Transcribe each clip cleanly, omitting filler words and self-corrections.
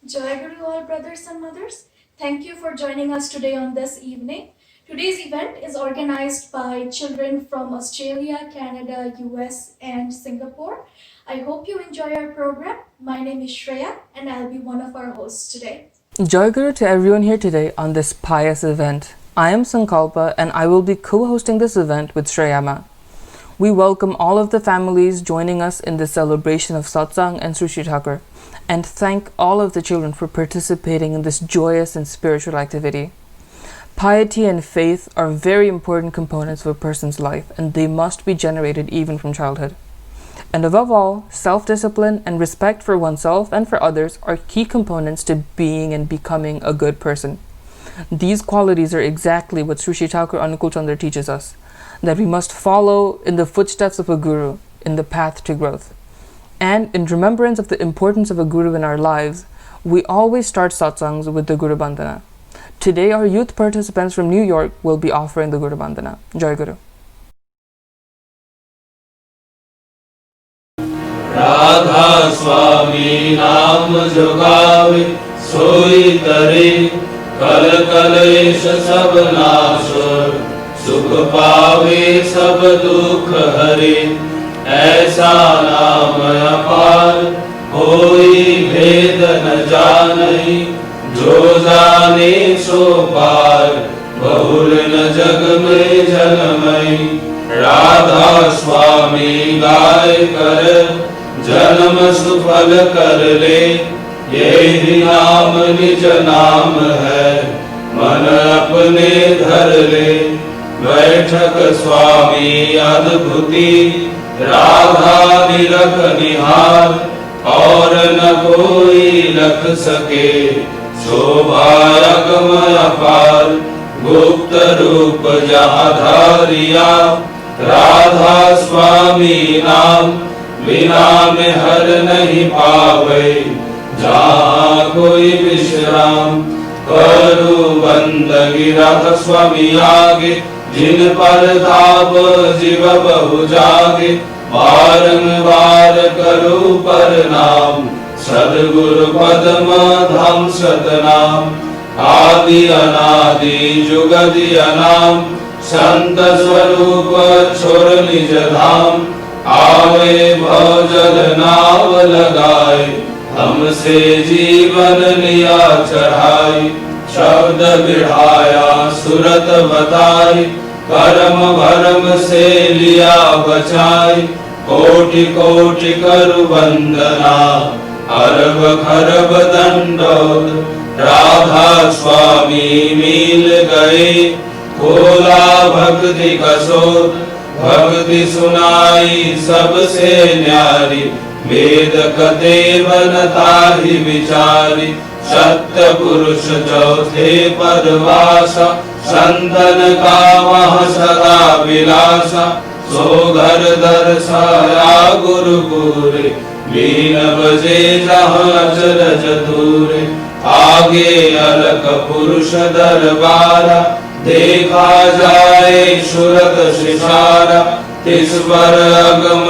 Joy Guru, all brothers and mothers. Thank you for joining us today on this evening. Today's event is organized by children from Australia, Canada, US, and Singapore. I hope you enjoy our program. My name is Shreya, and I'll be one of our hosts today. Joy Guru to everyone here today on this pious event. I am Sankalpa, and I will be co-hosting this event with Shreyama. We welcome all of the families joining us in this celebration of Satsang and Shree Thakur, and thank all of the children for participating in this joyous and spiritual activity. Piety and faith are very important components of a person's life, and they must be generated even from childhood. And above all, self-discipline and respect for oneself and for others are key components to being and becoming a good person. These qualities are exactly what Shree Thakur Anukulachandra teaches us, that we must follow in the footsteps of a guru in the path to growth. And in remembrance of the importance of a guru in our lives, we always start satsangs with the Guru Bandhana. Today, our youth participants from New York will be offering the Guru Bandhana. Joy Guru. Radha स्वामी नाम जोगावे सोई तरे कल कलेश सब नाश सुख पावे सब दुख हरे ऐसा नाम अपार कोई भेद न जाने जो जाने सो पार बहुल न जग में जन्मई राधा स्वामी गाय कर जन्म सुफल कर ले यही नाम निज नाम है मन अपने धर ले बैठक स्वामी अद्भुति राधा निरख निहार और न कोई रख सके शोभा अगम अपार गुप्त रूप जहाँ धारिया राधा स्वामी नाम बिना में हर नहीं पावे जहाँ कोई विश्राम करू बंदगी राधा स्वामी आगे जिन पर ताप जीव बहु जागे बारंबार करू प्रणाम सद्गुरु पद्म धाम सतनाम आदि अनादि जुगदि अनाम संत स्वरूप छोर निज धाम आवे भवजल नाव लगाए हमसे जीवन लिया चढ़ाई शब्द बिढ़ाया सुरत बताई कर्म भरम से लिया बचाई कोटि कोटि करु वंदना अरब खरब दंडोत राधा स्वामी मिल गए खोला भक्ति कसोत भक्ति सुनाई सबसे न्यारी वेद कते बनता ही विचारी सत्य पुरुष चौथे पदवासा संतन का वह सदा विलासा सो घर दर्शाया गुरुपुरे बीन बजे जहाँ चरज दूरे आगे अलक पुरुष दरबारा देखा जाए सुरत शिशारा तिस पर अगम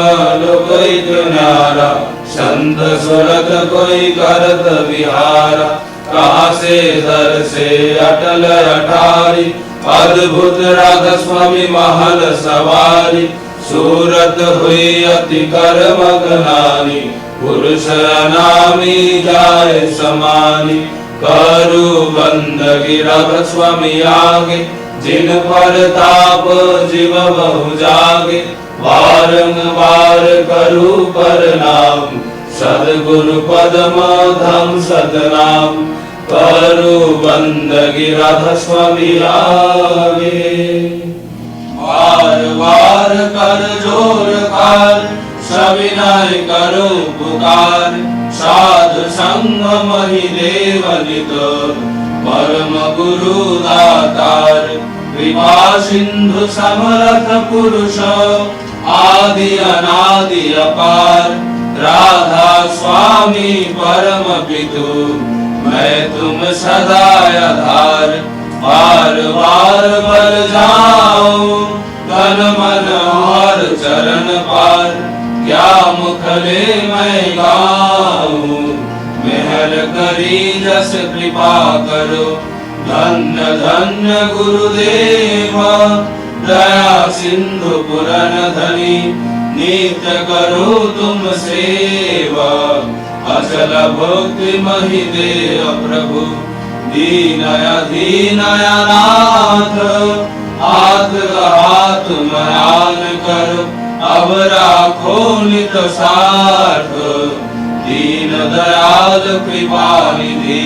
कोई न्यारा संत सुरत कोई करत विहारा कहाँ से दर से अटल अटारी अद्भुत राधा स्वामी महल सवारी सूरत हुई अति कर मगनानी पुरुष अनामी जाए समानी करू बंदगी राधा स्वामी आगे जिन पर ताप जीव बहु जागे बारंबार करू प्रणाम सद्गुरु पद्म धाम सतनाम करू बंदगी राधा स्वामी आगे बार बार कर जोर कार सविनय करो पुकार साधु संग मही देवनित परम गुरु दातार कृपा सिंधु समर्थ पुरुष आदि अनादि अपार राधा स्वामी परम पितु मैं तुम सदा आधार बार बार बल जाऊं तन मन और चरण पार क्या मुखले मैं गाऊं मेहर करी जस कृपा करो। धन्य धन्य गुरुदेव दया सिंधु पुरन धनी, नित्य करो तुम सेवा। अचल भक्ति महि देव प्रभु, दीनय दीनय नाथ। हाथ हाथ मयान कर, अब राखो नित साथ। दीन दयाल कृपा निधि,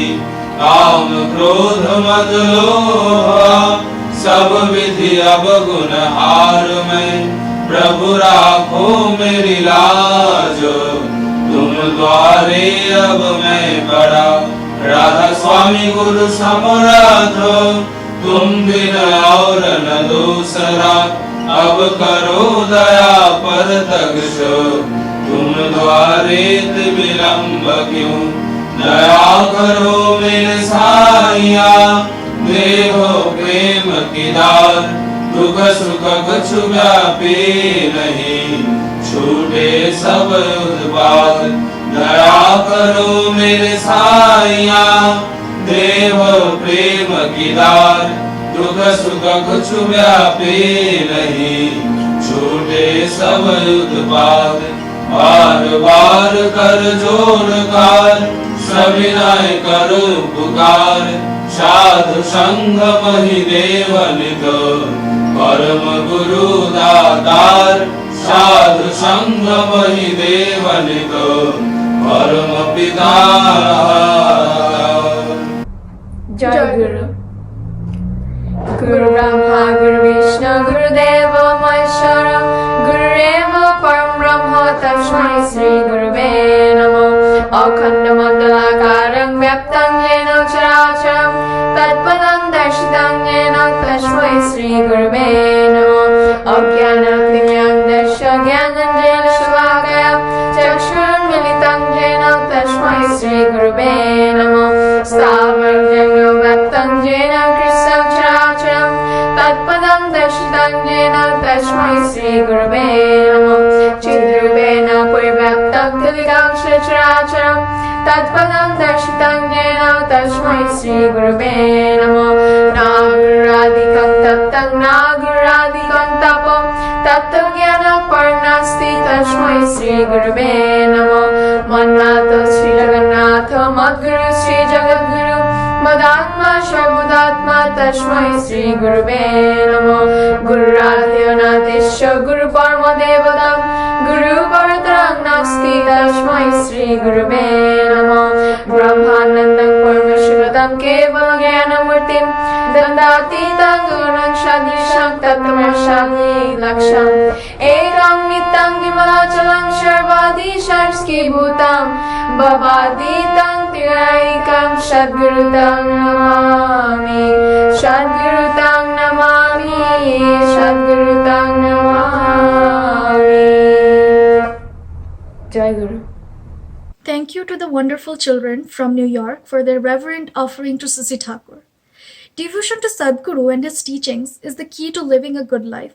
काम क्रोध मद लोभ। सब विधि अब गुण हार में, प्रभु राखो मेरी लाज। तुम द्वारे अब मैं पड़ा, राधा स्वामी गुरु समर्थ। तुम बिन और न दूसरा, अब करो दया पर तग्ष। तुम द्वारे विलंब क्यों, दया करो मेरे साइया। देहो प्रेम की दार, दुख सुख कछु व्यापी नहीं। छूटे सब उत्पात, दया करो मेरे साइया। देव प्रेम की दार, दुख सुख कुछ व्यापी नहीं। छूटे सब उत्पात, बार बार कर जोड़ कार। सविनय करो पुकार, साधु संग महि देवन को। परम गुरु दातार, साधु संग महि देवन को। परम पिता। जय गुरु। गुरु ब्रह्मा गुरु विष्णु गुरुदेव महेश्वर, गुरुरेव परम ब्रह्म तस्मै श्री गुरुवे नमः। अखण्डमण्डलाकारं व्याप्तं येन चराचरं, तत्पदं दर्शितं येन तस्मै श्री गुरुवे नमः। अज्ञानतिमिरन्धस्य ज्ञानाञ्जनशलाकया, चक्षुरुन्मीलितं येन तस्मै श्री गुरुवे नमः। स्थावरजङ्गमव्याप्तं व्याप्तं येन कृष्णं चराचरं, तत्पदं दर्शितं येन तस्मै श्री गुरुवे नमः। चिद्रूपेण परिव्याप्तं त्रिलिङ्गं चराचरं, तत्पदं दर्शितं येन तस्मै श्री गुरुवे नमः। नागुरादिकं तप्तं नागुरादिकं तपं, तत्त्वज्ञानं परनास्ति तस्मै श्री गुरुवे नमः। मन्नाथ श्री जगन्नाथ मद्गुरु श्री जगद्गुरु, मदात्मा सर्वदात्मा तस्मै श्री गुरुवे नमः। गुरुराध्यनाथेश्व गुरु परमदेवतं, गुरु परतरं नास्ति तस्मै श्री गुरुवे नमः। ब्रह्मानन्दं परमेश्वरं केवलं ज्ञानमूर्तिं, दण्डातीतं गुरुं सदृशं तत्त्वमर्शादि लक्ष्यम्। एकं नित्यं विमलाचलं सर्वादिशास्कीभूतं, भवातीतं त्रिऐकं सद्गुरुतं नमामि। सद्गुरुतं नमामि, सद्गुरुतं नमामि। जय गुरु। Thank you to the wonderful children from New York for their reverent offering to Sisi Thakur. Devotion to Sadhguru and his teachings is the key to living a good life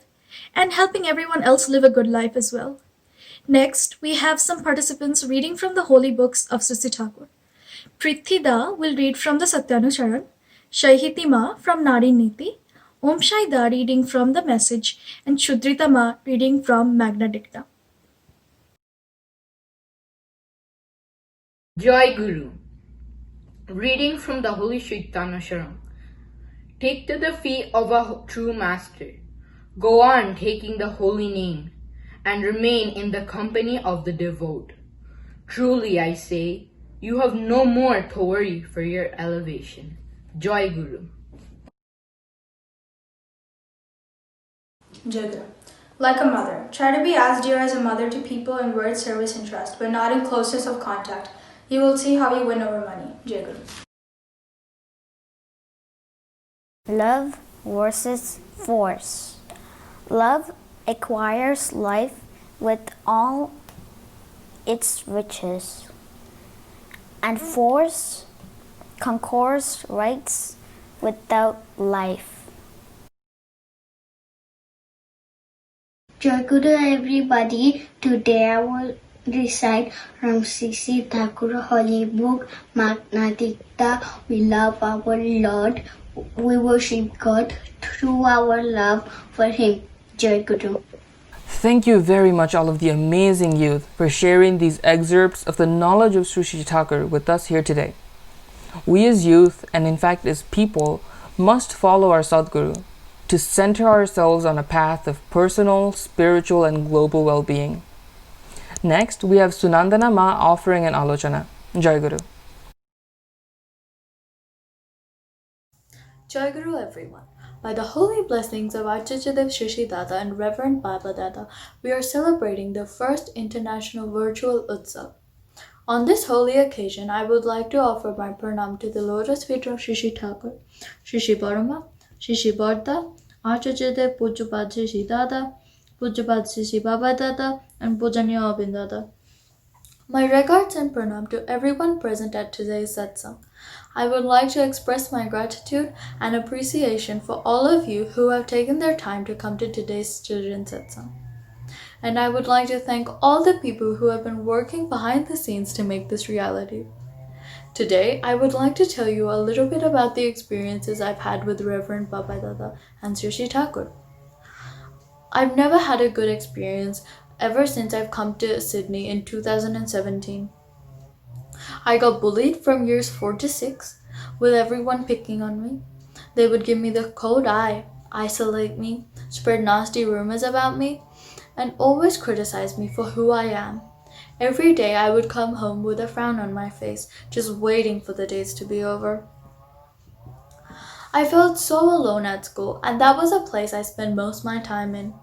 and helping everyone else live a good life as well. Next, we have some participants reading from the holy books of Sisi Thakur. Prithhi Da will read from the Satyanucharan, Shaihiti Ma from Nari Niti, Om Shai Da reading from the Message, and Shudrita Ma reading from Magna Dicta. Jai Guru. Reading from the Holy Chaitanya. Take to the feet of a true master. Go on taking the holy name, and remain in the company of the devout. Truly I say, you have no more to worry for your elevation. Jai Guru. Jai Guru. Like a mother, try to be as dear as a mother to people in word, service, and trust, but not in closeness of contact. You will see how you win over money. Jai Guru. Love versus force. Love acquires life with all its riches, and force conquers rights without life. Joy Guru everybody. Today I will recite from Sri Thakur Holy Book, Magnatikta. We love our Lord. We worship God through our love for Him. Jai Guru. Thank you very much, all of the amazing youth, for sharing these excerpts of the knowledge of Sri Thakur with us here today. We as youth, and in fact as people, must follow our Sadguru to center ourselves on a path of personal, spiritual, and global well-being. Next, we have Sunandana Ma offering an alochana. Jai Guru. Jai Guru everyone. By the holy blessings of Acharyadev Shri Dada and Reverend Baba Dada, we are celebrating the first international virtual Utsav. On this holy occasion, I would like to offer my pranam to the lotus feet of Shri Thakur, Shri Parama, Shri Bharta, Acharyadev Pujapad Shri Dada, Pujapad Shri Baba Dada, and Pujanya Abin Dada. My regards and pranam to everyone present at today's satsang. I would like to express my gratitude and appreciation for all of you who have taken their time to come to today's children's satsang. And I would like to thank all the people who have been working behind the scenes to make this reality. Today, I would like to tell you a little bit about the experiences I've had with Reverend Baba Dada and Sri Thakur. I've never had a good experience ever since I've come to Sydney in 2017. I got bullied from years 4 to 6, with everyone picking on me. They would give me the cold eye, isolate me, spread nasty rumors about me, and always criticize me for who I am. Every day I would come home with a frown on my face, just waiting for the days to be over. I felt so alone at school, and that was a place I spent most of my time in.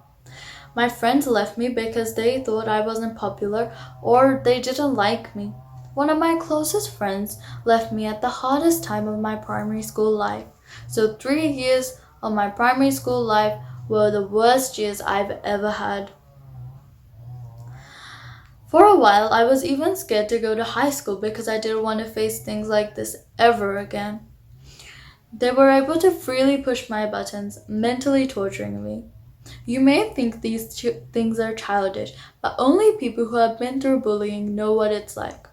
My friends left me because they thought I wasn't popular or they didn't like me. One of my closest friends left me at the hardest time of my primary school life. So 3 years of my primary school life were the worst years I've ever had. For a while, I was even scared to go to high school because I didn't want to face things like this ever again. They were able to freely push my buttons, mentally torturing me. You may think these things are childish, but only people who have been through bullying know what it's like.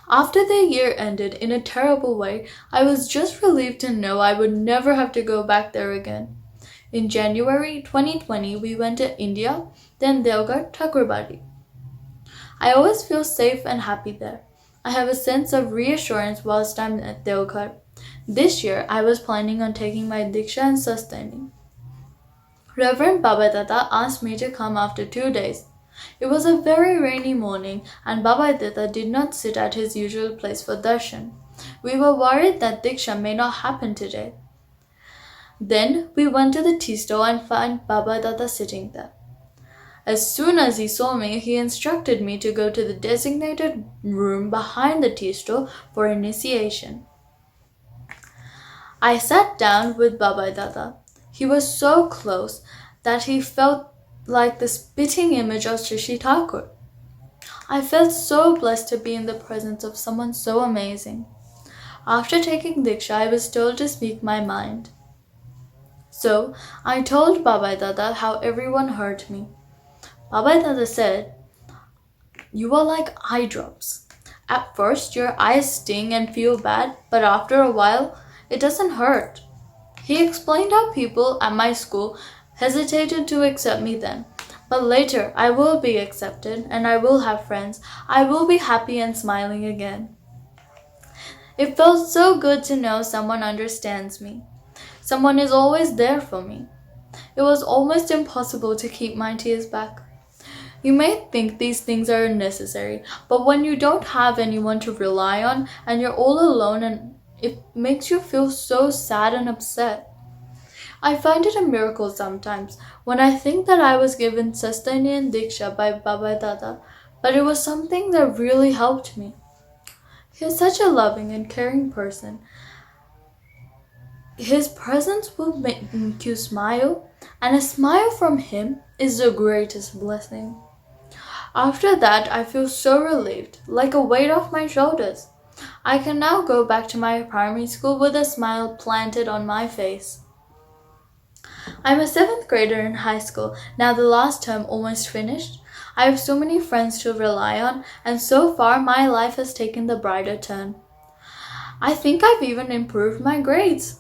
After the year ended in a terrible way, I was just relieved to know I would never have to go back there again. In January 2020, we went to India, then Deoghar, Thakurbadi. I always feel safe and happy there. I have a sense of reassurance whilst I'm at Deoghar. This year, I was planning on taking my Diksha and sustaining. Reverend Baba Dada asked me to come after 2 days. It was a very rainy morning and Baba Dada did not sit at his usual place for darshan. We were worried that Diksha may not happen today. Then we went to the tea stall and found Baba Dada sitting there. As soon as he saw me, he instructed me to go to the designated room behind the tea stall for initiation. I sat down with Baba Dada. He was so close that he felt like the spitting image of Sri Thakur. I felt so blessed to be in the presence of someone so amazing. After taking Diksha, I was told to speak my mind. So, I told Baba Dada how everyone hurt me. Baba Dada said, "You are like eye drops. At first, your eyes sting and feel bad, but after a while, it doesn't hurt." He explained how people at my school hesitated to accept me then. But later, I will be accepted and I will have friends. I will be happy and smiling again. It felt so good to know someone understands me. Someone is always there for me. It was almost impossible to keep my tears back. You may think these things are unnecessary, but when you don't have anyone to rely on and you're all alone, and it makes you feel so sad and upset. I find it a miracle sometimes when I think that I was given Sastani and Diksha by Baba Dada, but it was something that really helped me. He is such a loving and caring person. His presence will make you smile, and a smile from him is the greatest blessing. After that, I feel so relieved, like a weight off my shoulders. I can now go back to my primary school with a smile planted on my face. I'm a 7th grader in high school, now the last term almost finished. I have so many friends to rely on, and so far my life has taken the brighter turn. I think I've even improved my grades.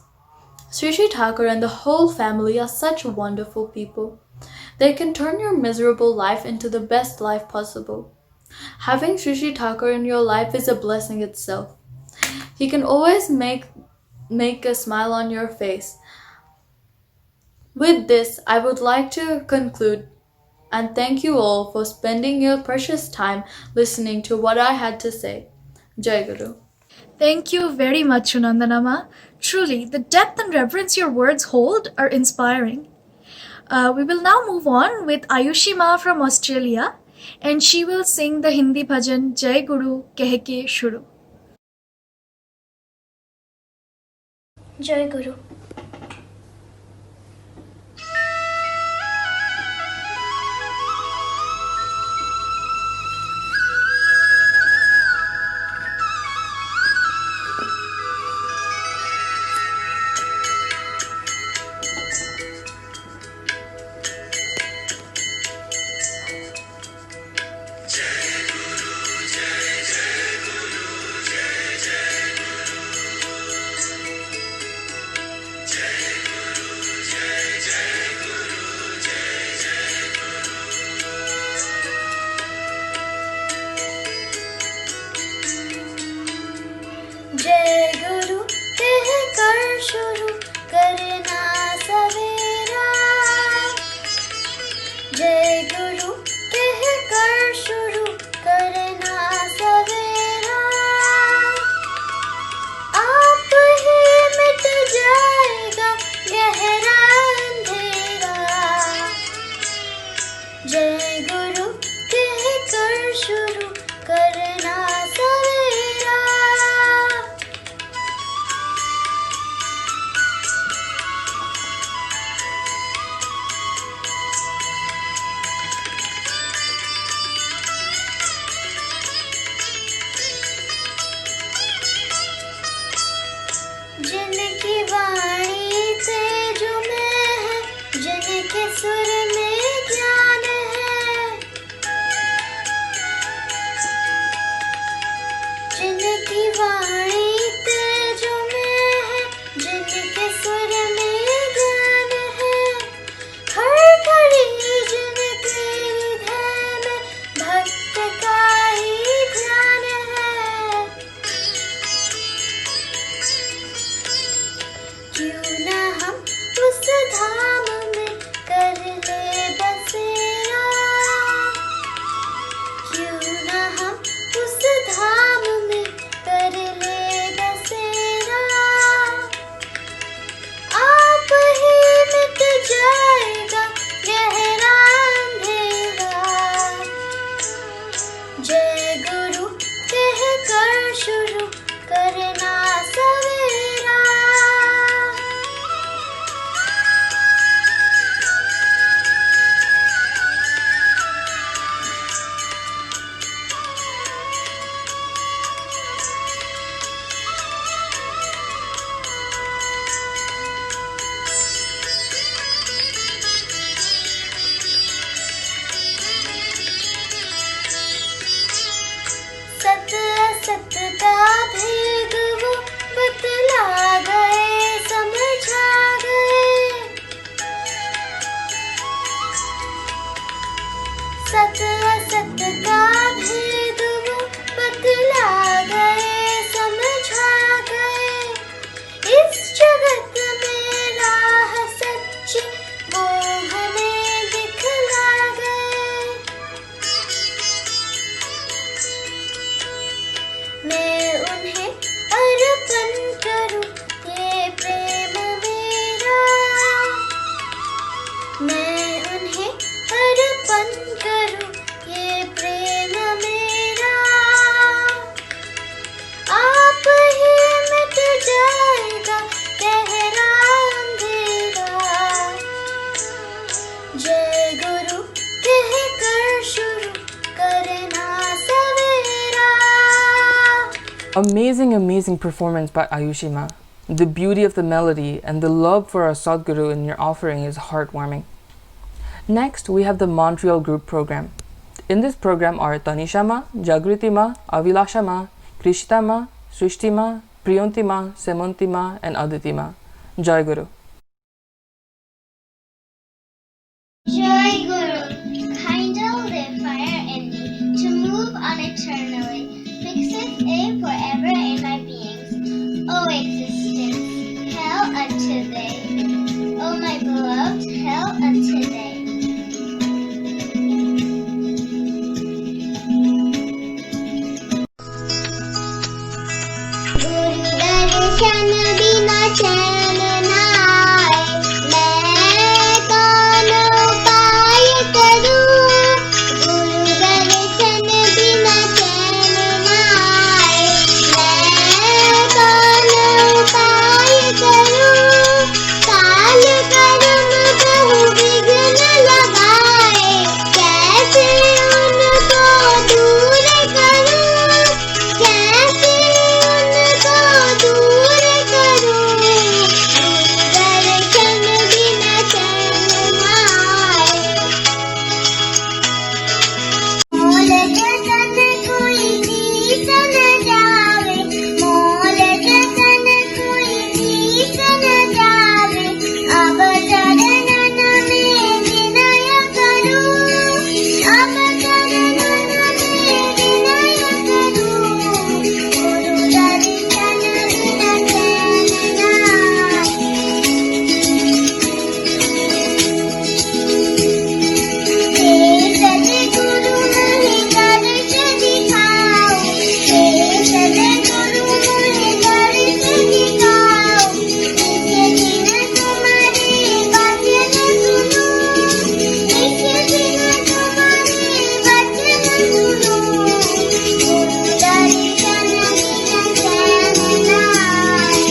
Shree Thakur and the whole family are such wonderful people. They can turn your miserable life into the best life possible. Having Shree Thakur in your life is a blessing itself. He can always make a smile on your face. With this, I would like to conclude and thank you all for spending your precious time listening to what I had to say. Jai Guru. Thank you very much, Sunandanama. Truly, the depth and reverence your words hold are inspiring. We will now move on with Ayushi Ma from Australia, and she will sing the Hindi bhajan Jai Guru Keh Ke Shuru. Jai Guru. जय गुरु कह कर शुरू करना सवेरा जय गुरु कह कर शुरू करना सवेरा आप ही मिट जाएगा गहरा अंधेरा जय गुरु कह कर शुरू करना सवेरा जिनकी वाणी तेज में है जिनके सुर में ज्ञान है जिनकी वाणी तेज में है जिनके सुर में ज्ञान है हर घड़ी जिनके हृदय में भक्त का ही ध्यान है क्यों न हम उस धाम में कर ले बसेरा क्यों न हम उस धाम में कर ले बसेरा आप ही मिट जाएगा गहरा अंधेरा जय गुरु कह कर शुरू करना सवेरा सत असत का भेद वो बतला गए समझा गए सत असत का भेद वो बतला गए समझा गए इस जगत में राह सच्ची वो हमें दिखला गए मैं उन्हें अर्पण करूं ये प्रेम मेरा मैं उन्हें अर्पण करूं ये प्रेम मेरा आप ही मिट जाएगा गहरा अंधेरा जय गुरु कह कर शुरू करना सवेरा Amazing performance by Ayushi Ma. The beauty of the melody and the love for our Sadguru in your offering is heartwarming. Next, we have the Montreal Group Program. In this program are Tanisha Ma, Jagriti Ma, Avilasha Ma, Krishita Ma, Srishti Ma, Priyanti Ma, Semanti Ma, and Aditi Ma. Jai Guru. Joy Guru, kindle the fire in me to move on eternally, fixeth it forever in my beings. O existence, hell unto thee. O my beloved, hell unto thee. Guru darshan bina चैन न आए, मैं कौन उपाय करूं? गुरु दर्शन बिना चैन न आए, मैं कौन उपाय करूं? काल कर्म बहु विघ्न लगाए, कैसे उनको दूर करूं? कैसे उनको दूर करूं? दर्शन बिना चैन न आए। मोल जतन कोई नीत न जावे, मोल जतन कोई नीत न जावे, अब चरणन में विनय करूं, अब चरणन में विनय करूं। गुरु दर्शन बिना चैन न आए। हे सद्गुरु मुझे दर्श दिखाओ, हे सद्गुरु मुझे दर्श दिखाओ, नित्य दिन तुम्हारे वचन सुनूं, नित्य दिन तुम्हारे वचन सुनूं। गुरु दर्शन बिना चैन न आए।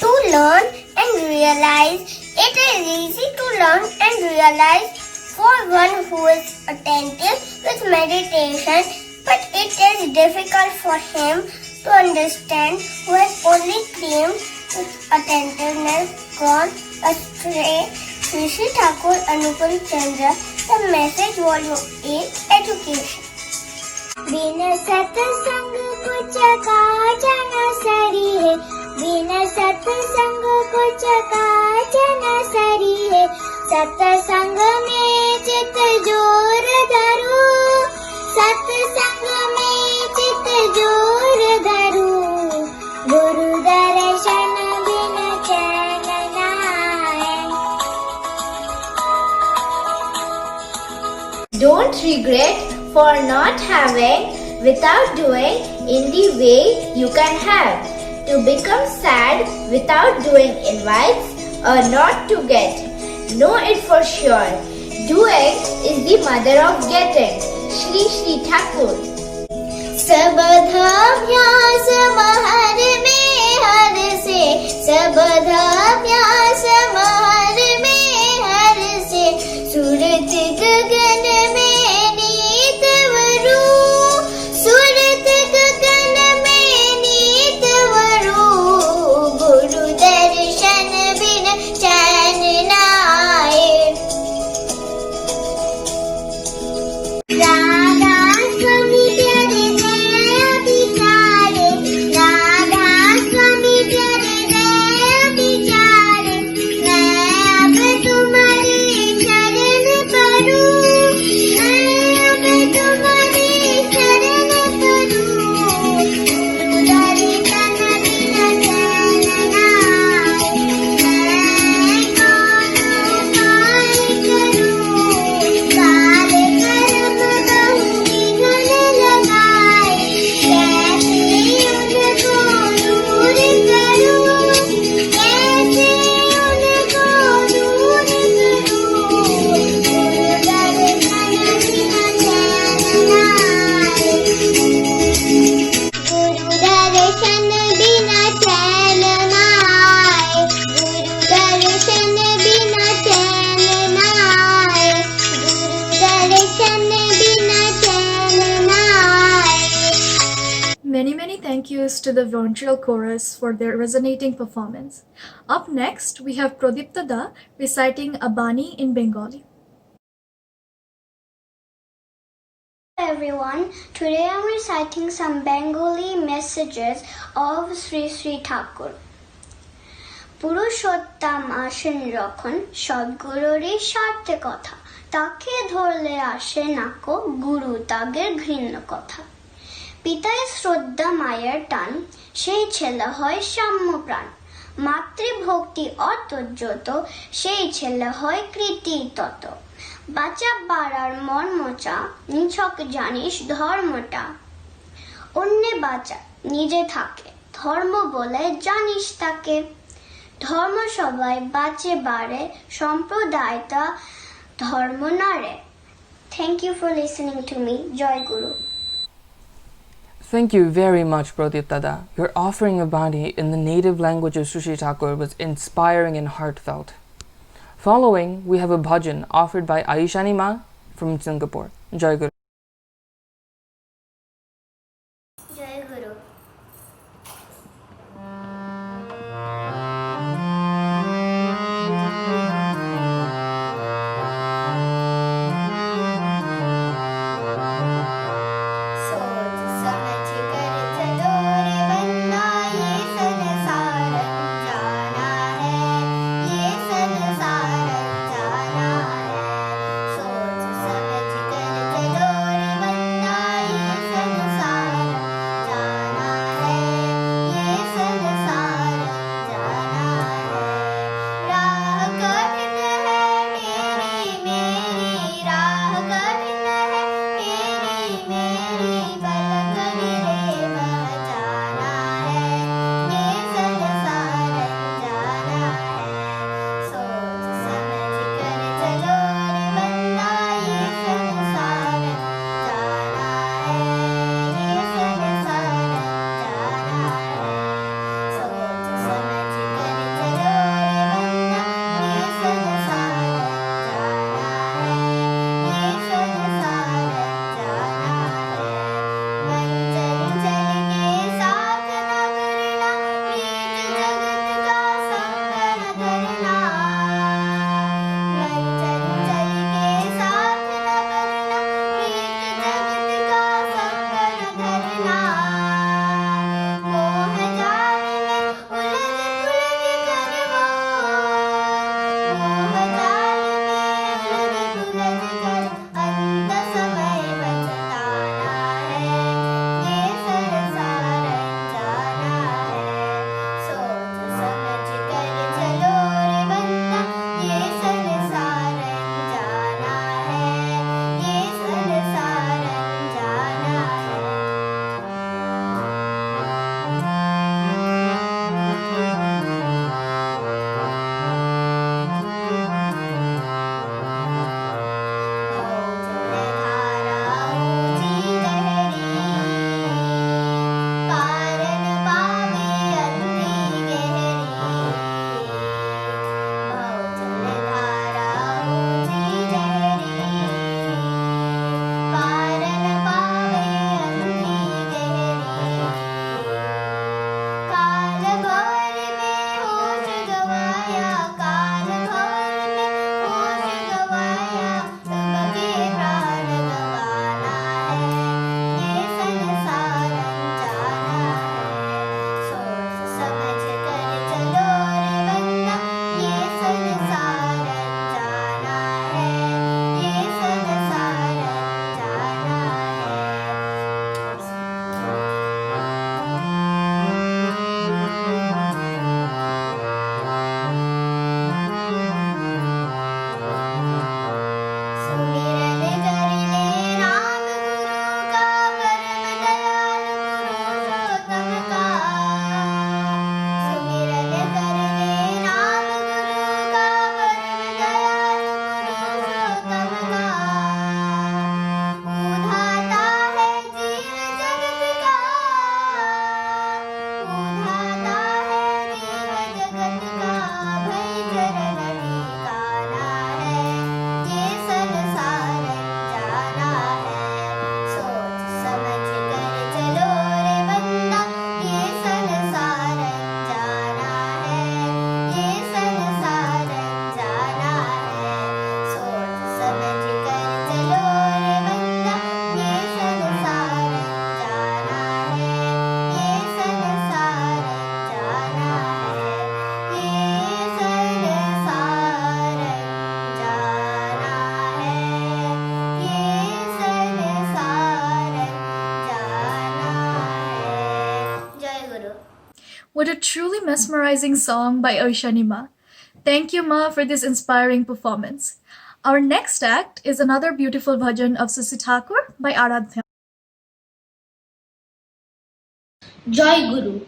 To learn and realize, it is easy to learn and realize for one who is attentive with meditation, but it is difficult for him to understand who has only claimed with attentiveness gone astray. Shree Thakur, Anukulachandra, The Message, Volume 8, Education. बिन सत्संग कुछ काज न सरी है, बिन सत्संग कुछ काज न सरी है। सत्संग में चित जोर धरू, सत्संग में चित जोर धरू। गुरु दर्शन बिन चैन न आए। Don't regret for not having without doing in the way you can have. To become sad without doing invites or not to get. Know it for sure. Doing is the mother of getting. Shree Thakur. सबधाभ्यास महर में हर से, सबधाभ्यास महर में हर से। सूरत गगन में नीत वरू, सूरत गगन में नीत वरू। गुरु दर्शन बिन चैन न आए। राधा स्वामी प्यारे दया बिचारे, राधा स्वामी प्यारे दया बिचारे। मैं अब तुम्हारे चरण पड़ूं, मैं अब तुम्हारे चरण पड़ूं। गुरु दर्शन बिना चैन न आए, मैं कौन उपाय करूं? काल कर्म बहु विघ्न लगाए, कैसे उनको दूर करूं? कैसे उनको दूर करूं? गुरु दर्शन बिना चैन न आए। गुरु दर्शन बिना चैन न आए, गुरु दर्शन बिना चैन न आए, गुरु दर्शन बिना चैन न आए। Many thank yous to the Vrontrial chorus for their resonating performance. Up next, we have Pradipta Da reciting a Bani in Bengali. Everyone, today I'm reciting some Bengali messages of Sri Sri Thakur. Purushottam আসেন যখন সদ্গুরুরই স্বার্থে কথা, তাকে ধরলে আসে নাকো গুরু তাগের ঘৃণ্য কথা। পিতায় শ্রদ্ধা মায়ের টান, সেই ছেলে হয় সাম্য প্রাণ। মাতৃভক্তি অতর্যত, সেই ছেলে হয় কৃতি তত। বাঁচা বাড়ার মর্মচা, নিছক জানিস ধর্মটা। অন্যে বাঁচা নিজে থাকে, ধর্ম বলে জানিস তাকে। ধর্ম সবাই বাঁচে বাড়ে, সম্প্রদায়টা ধর্ম নারে। Thank you for listening to me. Joy Guru. Thank you very much, Pradip Dada. Your offering of Bani in the native language of Sri Sri Thakur was inspiring and heartfelt. Following, we have a bhajan offered by Aishani Ma from Singapore. Jai Guru. Joy Guru. What a truly mesmerizing song by Oishani Ma. Thank you, Ma, for this inspiring performance. Our next act is another beautiful bhajan of Sisi Thakur by Aradhya. Joy Guru.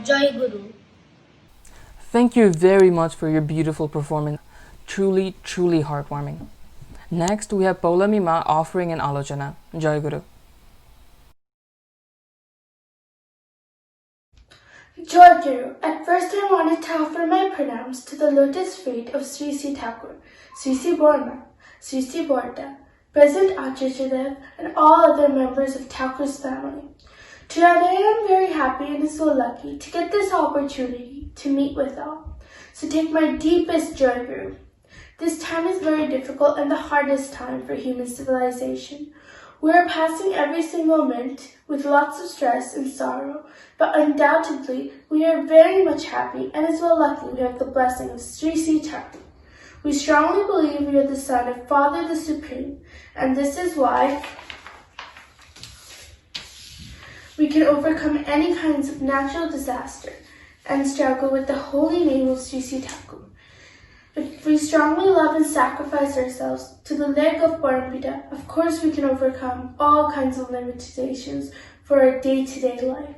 Joy Guru. Thank you very much for your beautiful performance. Truly, truly heartwarming. Next, we have Paula Mima offering an alochana. Jai Guru. Joy Guru, at first I wanted to offer my pranams to the lotus feet of Sri C. Thakur, Sri C. Borma, Sri C. Borda, President Acharya, and all other members of Thakur's family. Today I am very happy and so lucky to get this opportunity to meet with all. So take my deepest joy, Guru. This time is very difficult and the hardest time for human civilization. We are passing every single minute with lots of stress and sorrow, but undoubtedly we are very much happy and as well lucky we have the blessing of Sri C. Thakur. We strongly believe we are the Son of Father the Supreme, and this is why we can overcome any kinds of natural disaster and struggle with the holy name of Shree Thakur. If we strongly love and sacrifice ourselves to the leg of Parampita, of course we can overcome all kinds of limitations for our day-to-day life.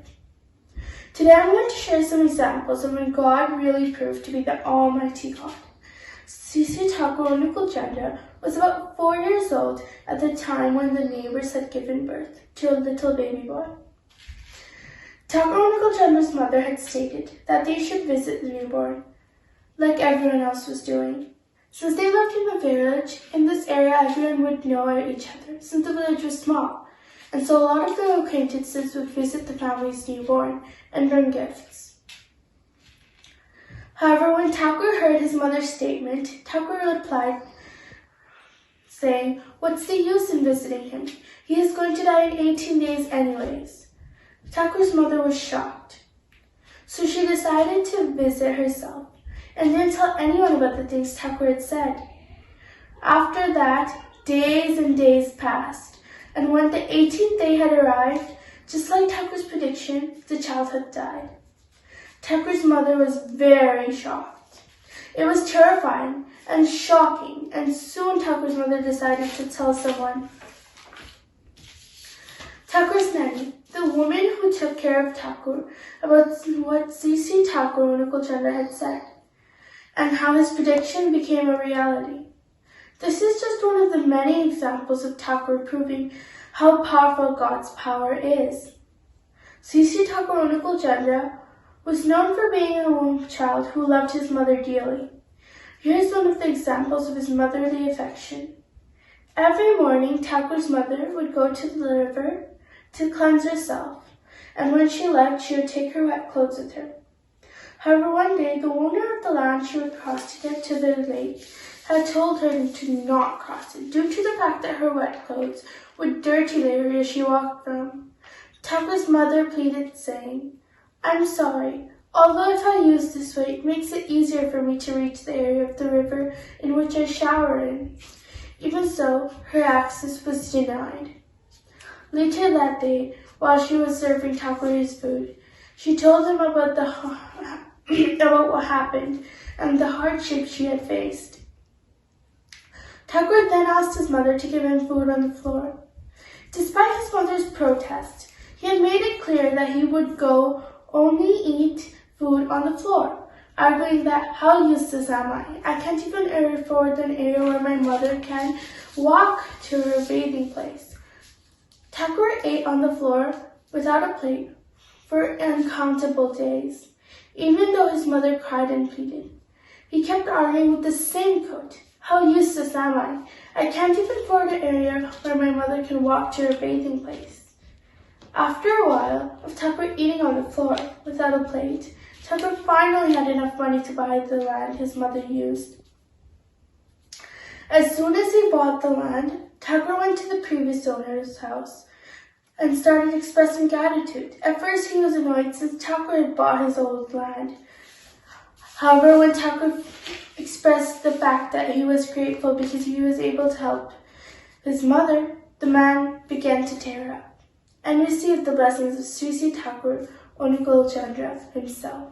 Today I'm going to share some examples of when God really proved to be the Almighty God. Shree Thakur Anukulachandra was about 4 years old at the time when the neighbors had given birth to a little baby boy. Thakur Anukulachandra's mother had stated that they should visit the newborn, like everyone else was doing. Since they lived in a village, in this area everyone would know each other, since the village was small, and so a lot of their acquaintances would visit the family's newborn and bring gifts. However, when Thakur heard his mother's statement, Thakur replied, saying, "What's the use in visiting him? He is going to die in 18 days anyways." Thakur's mother was shocked, so she decided to visit herself and didn't tell anyone about the things Thakur had said. After that, days and days passed, and when the 18th day had arrived, just like Thakur's prediction, the child had died. Thakur's mother was very shocked. It was terrifying and shocking, and soon Thakur's mother decided to tell someone. Thakur's nanny, the woman who took care of Thakur, about what Shree Thakur Anukulachandra had said, and how his prediction became a reality. This is just one of the many examples of Thakur proving how powerful God's power is. Shree Thakur Anukulachandra was known for being a child who loved his mother dearly. Here's one of the examples of his motherly affection. Every morning, Thakur's mother would go to the river to cleanse herself, and when she left, she would take her wet clothes with her. However, one day, the owner of the land she would cross to get to the lake had told her to not cross it, due to the fact that her wet clothes would dirty the area she walked from. Thakur's mother pleaded, saying, "I'm sorry. Although if I use this way, it makes it easier for me to reach the area of the river in which I shower in." Even so, her access was denied. Later that day, while she was serving Thakur his food, she told him about about what happened and the hardship she had faced. Thakur then asked his mother to give him food on the floor. Despite his mother's protest, he had made it clear that he would only eat food on the floor, arguing that, "How useless am I? I can't even afford an area where my mother can walk to her bathing place." Thakur ate on the floor without a plate for uncountable days, even though his mother cried and pleaded. He kept arguing with the same quote, "How useless am I? I can't even afford an area where my mother can walk to her bathing place." After a while of Thakur eating on the floor without a plate, Thakur finally had enough money to buy the land his mother used. As soon as he bought the land, Thakur went to the previous owner's house and started expressing gratitude. At first he was annoyed since Thakur had bought his old land. However, when Thakur expressed the fact that he was grateful because he was able to help his mother, the man began to tear up and received the blessings of Shree Thakur Anukulachandra himself.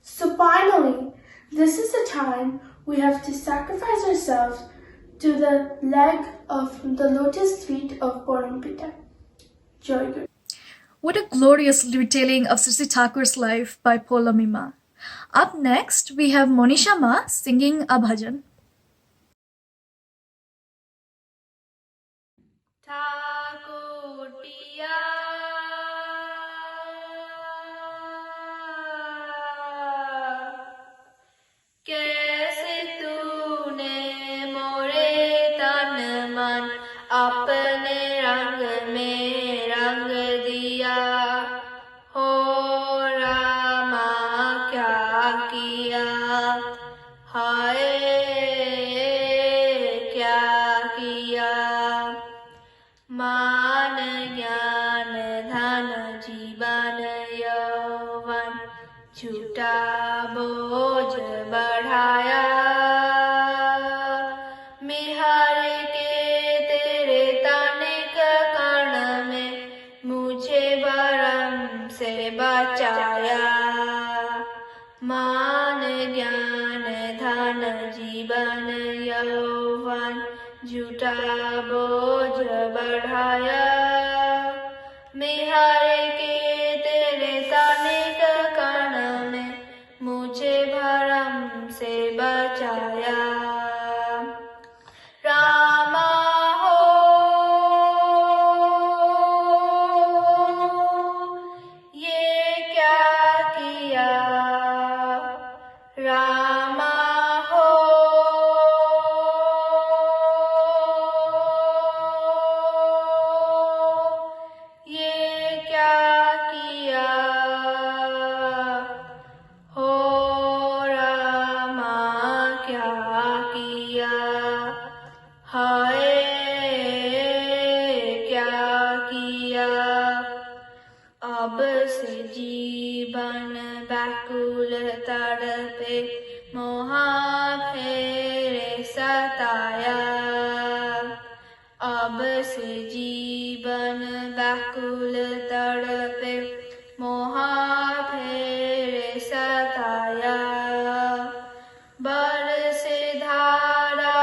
So finally, this is the time we have to sacrifice ourselves to the leg of the lotus feet of Parampita. Joy Guru. What a glorious retelling of Shree Thakur's life by Polamima. Up next, we have Monisha Ma singing a bhajan. Thakur piya कैसे तूने मोरे तन मन अपने रंग में रंग दिया हो रामा क्या किया हाय क्या किया मान ज्ञान धन जीवन यौवन छूटा जीवन यौवन झूठा बोझ बढ़ाया बिहार के तेरे सानिक कण में मुझे भरम से बचाया रामा हो ये क्या किया रामा हो ये क्या किया हो रामा क्या किया हाय क्या किया अब से जीवन व्याकुल तड़पे मोहा फेरे सताया अब से जीवन व्याकुल तड़पे मोहा फेरे सताया बरसे धारा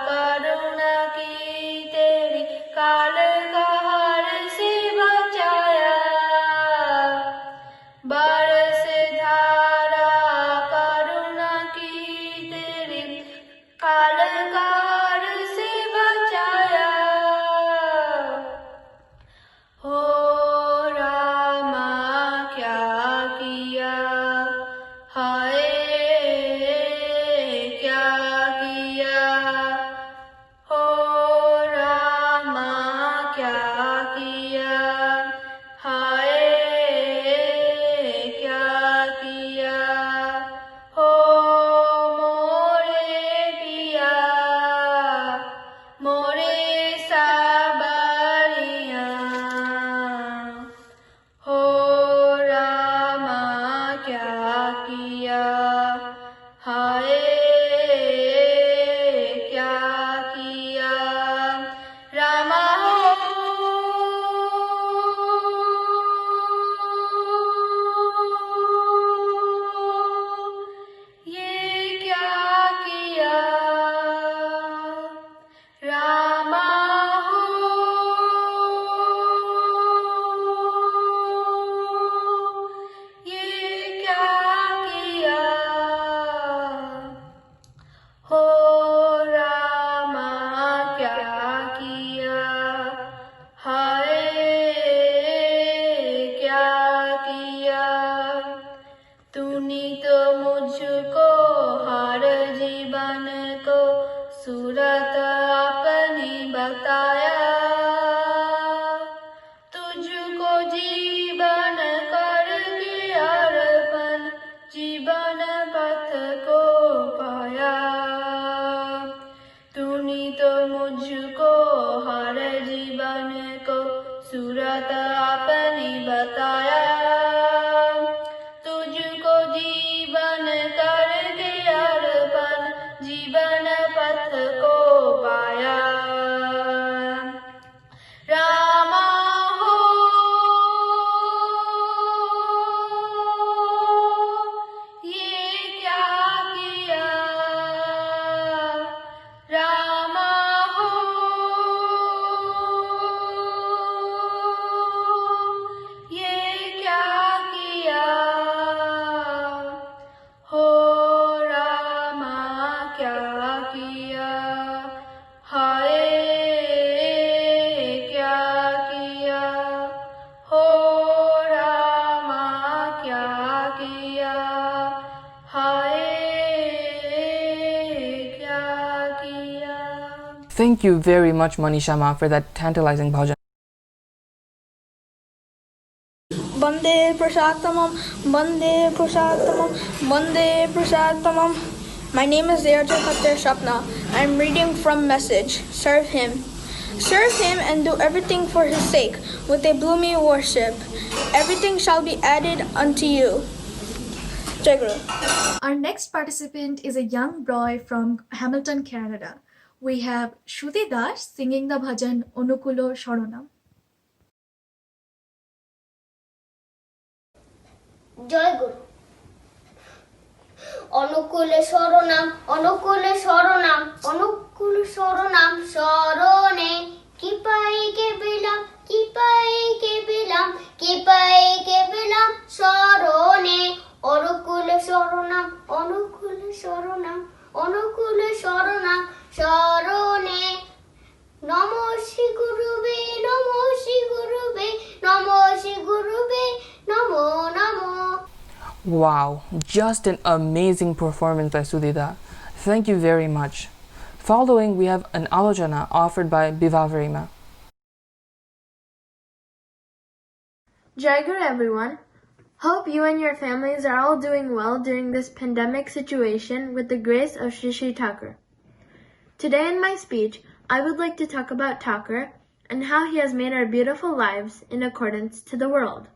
करुण की तेरी काल कहर से बचाया बरसे धारा करुण की तेरी काल कहर से बचाया हो रामा क्या किया हाय क्या किया हो रामा क्या किया हाय क्या किया हो मोरे पिया मोरे साबरिया हो रामा क्या किया हाय क्या किया रामा ये क्या किया रामा हो ये क्या किया हो रामा क्या किया हाय क्या किया तूने तो मुझको हर जीवन को सूरत अपनी बताया तुझको जीवन करके अर्पण जीवन पथ को पाया तूने तो मुझको हर जीवन को सूरत अपनी बताया तुझको जीवन करके अर्पण जीवन पथ को पाया रामा हो ये क्या किया रामा हो ये क्या किया हो रामा क्या किया हाय क्या किया हो रामा क्या किया हाय क्या किया Thank you very much, Manisha Ma, for that tantalizing bhajan. Bande Prasattamam, Bande Prasattamam, Bande Prasattamam. My name is Zayarja Khatir Shapna. I am reading from Message. Serve Him. Serve Him and do everything for His sake, with a gloomy worship. Everything shall be added unto you. Jai Guru. Our next participant is a young boy from Hamilton, Canada. We have Shruti Das singing the bhajan Anukulachandra. Jai Guru. অনুকূলে শরণাম অনুকূলে শরণাম অনুকূলে শরণাম শরণে কি পাই কে পেলাম কি পাই কে পেলাম কি পাই কে পেলাম শরণে অনুকূলে শরণাম অনুকূলে শরণাম অনুকূলে শরণাম শরণে নমো শ্রী গুরুবে নমো শ্রী গুরুবে নমো শ্রী গুরুবে নমো নমো. Wow, just an amazing performance by Sudhita. Thank you very much. Following, we have an alochana offered by Bivavarima. Jai Guru everyone. Hope you and your families are all doing well during this pandemic situation with the grace of Shree Thakur. Today in my speech, I would like to talk about Thakur and how he has made our beautiful lives in accordance to the world.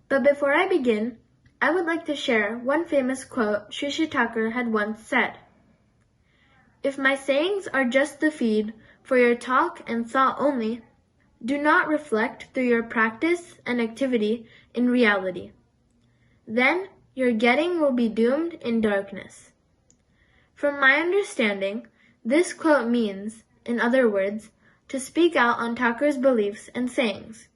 But before I begin, I would like to share one famous quote Shree Thakur had once said. If my sayings are just the feed for your talk and thought only, do not reflect through your practice and activity in reality. Then your getting will be doomed in darkness. From my understanding, this quote means, in other words, to speak out on Thakur's beliefs and sayings.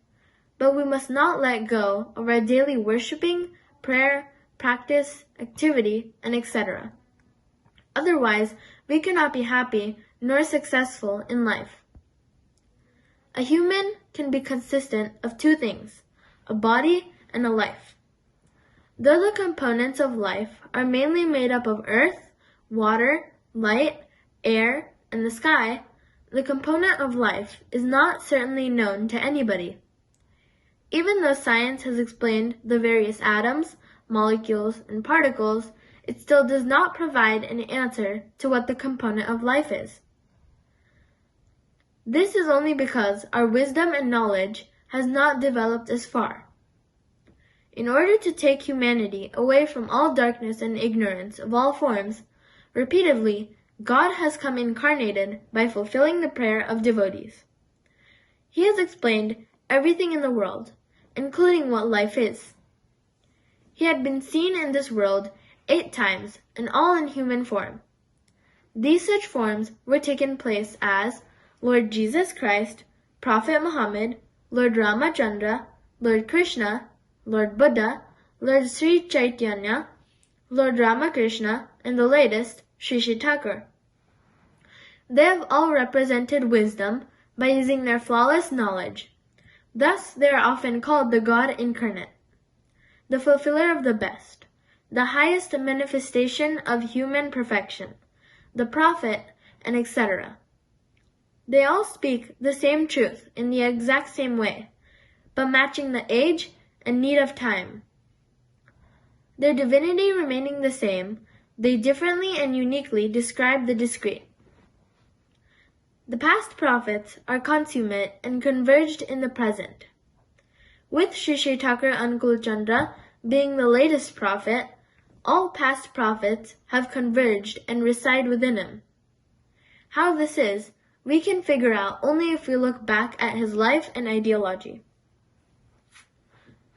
But we must not let go of our daily worshipping, prayer, practice, activity, and etc. Otherwise, we cannot be happy nor successful in life. A human can be consistent of two things, a body and a life. Though the components of life are mainly made up of earth, water, light, air, and the sky, the component of life is not certainly known to anybody. Even though science has explained the various atoms, molecules, and particles, it still does not provide an answer to what the component of life is. This is only because our wisdom and knowledge has not developed as far. In order to take humanity away from all darkness and ignorance of all forms, repeatedly, God has come incarnated by fulfilling the prayer of devotees. He has explained everything in the world, including what life is. He had been seen in this world 8 times, and all in human form. These such forms were taken place as Lord Jesus Christ, Prophet Muhammad, Lord Ramachandra, Lord Krishna, Lord Buddha, Lord Sri Chaitanya, Lord Ramakrishna, and the latest, Shree Thakur. They have all represented wisdom by using their flawless knowledge. Thus, they are often called the God incarnate, the fulfiller of the best, the highest manifestation of human perfection, the prophet, and etc. They all speak the same truth in the exact same way, but matching the age and need of time. Their divinity remaining the same, they differently and uniquely describe the discrete. The past prophets are consummate and converged in the present. With Shree Thakur Anukulachandra being the latest prophet, all past prophets have converged and reside within him. How this is, we can figure out only if we look back at his life and ideology.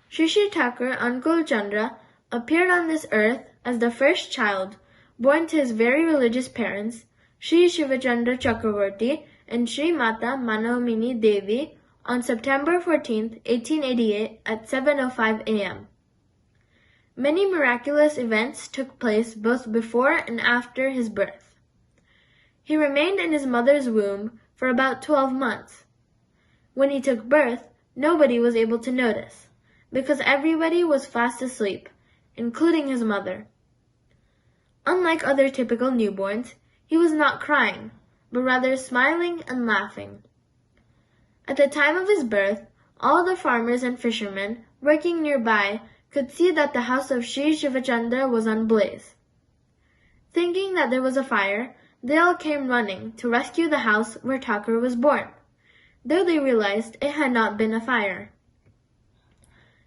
Shree Thakur Anukulachandra appeared on this earth as the first child born to his very religious parents, Sri Shivachandra Chakravarti and Sri Mata Manomini Devi, on September 14, 1888 at 7:05 a.m. Many miraculous events took place both before and after his birth. He remained in his mother's womb for about 12 months. When he took birth, nobody was able to notice, because everybody was fast asleep, including his mother. Unlike other typical newborns, he was not crying, but rather smiling and laughing. At the time of his birth, all the farmers and fishermen working nearby could see that the house of Sri Shivachandra was on blaze. Thinking that there was a fire, they all came running to rescue the house where Thakur was born, though they realized it had not been a fire.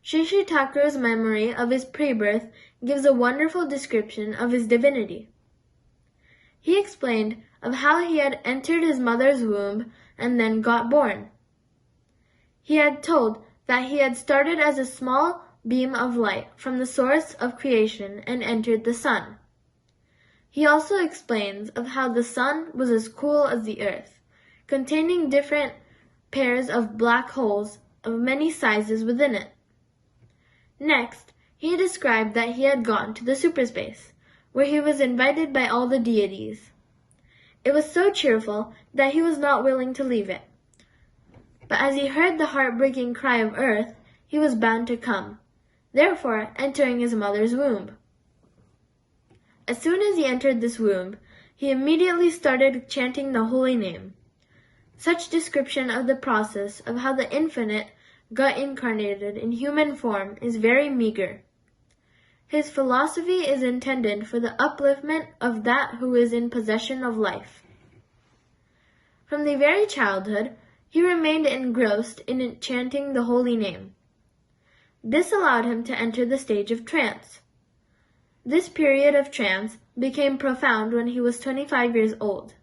Shree Thakur's memory of his pre-birth gives a wonderful description of his divinity. He explained of how he had entered his mother's womb and then got born. He had told that he had started as a small beam of light from the source of creation and entered the sun. He also explains of how the sun was as cool as the earth, containing different pairs of black holes of many sizes within it. Next, he described that he had gone to the superspace, where he was invited by all the deities. It was so cheerful that he was not willing to leave it. But as he heard the heartbreaking cry of earth, he was bound to come, therefore entering his mother's womb. As soon as he entered this womb, he immediately started chanting the holy name. Such description of the process of how the infinite got incarnated in human form is very meager. His philosophy is intended for the upliftment of that who is in possession of life. From the very childhood, he remained engrossed in chanting the holy name. This allowed him to enter the stage of trance. This period of trance became profound when he was 25 years old.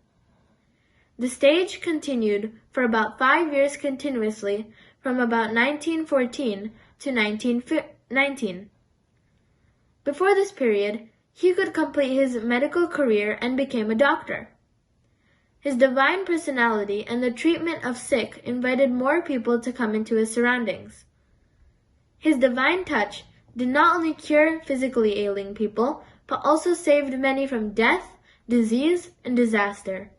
The stage continued for about 5 years continuously from about 1914 to 1919. Before this period, he could complete his medical career and became a doctor. His divine personality and the treatment of sick invited more people to come into his surroundings. His divine touch did not only cure physically ailing people, but also saved many from death, disease, and disaster.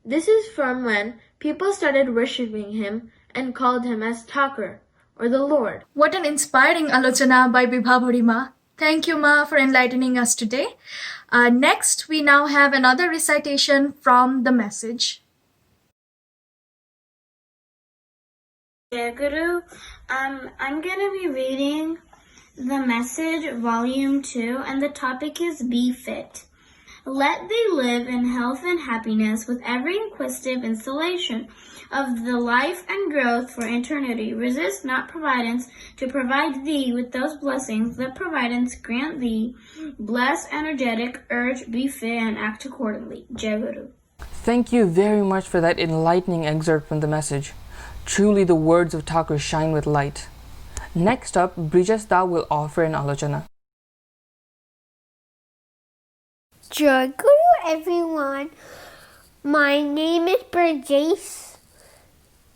This is from when people started worshipping him and called him as Thakur, or the Lord. What an inspiring alochana by Vibhavori Ma. Thank you, Ma, for enlightening us today. Next, we now have another recitation from the message. Jai Guru, I'm going to be reading the message, volume 2, and the topic is Be Fit. Let thee live in health and happiness with every inquisitive installation of the life and growth for eternity. Resist not Providence to provide thee with those blessings that Providence grant thee. Bless, energetic, urge, be fit, and act accordingly. Jai Guru. Thank you very much for that enlightening excerpt from the message. Truly the words of Thakur shine with light. Next up, Brijas Da will offer an alochana. Jai Guru everyone, my name is Brajesh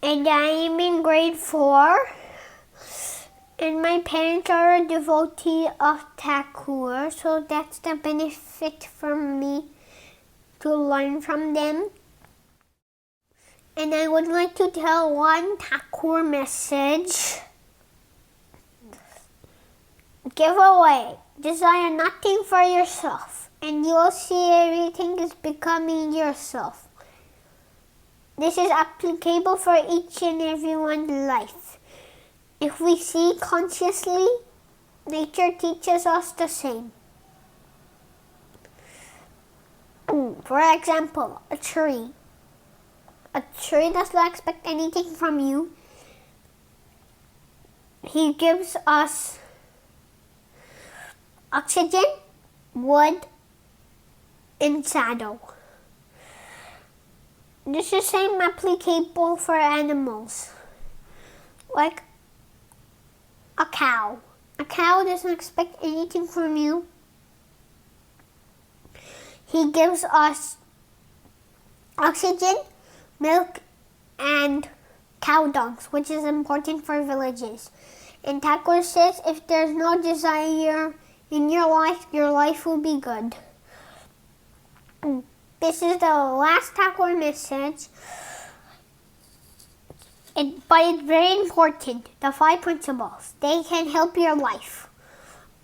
and I am in grade 4 and my parents are a devotee of Thakur, so that's the benefit for me to learn from them. And I would like to tell one Thakur message. Give away, desire nothing for yourself, and you will see everything is becoming yourself. This is applicable for each and everyone's life. If we see consciously, nature teaches us the same. For example, a tree. A tree does not expect anything from you. He gives us oxygen, wood, and shadow. This is same applicable for animals, like a cow. A cow doesn't expect anything from you. He gives us oxygen, milk, and cow dungs, which is important for villages. And Thakur says if there's no desire in your life will be good. This is the last Thakur message, but it's very important. The 5 principles, they can help your life.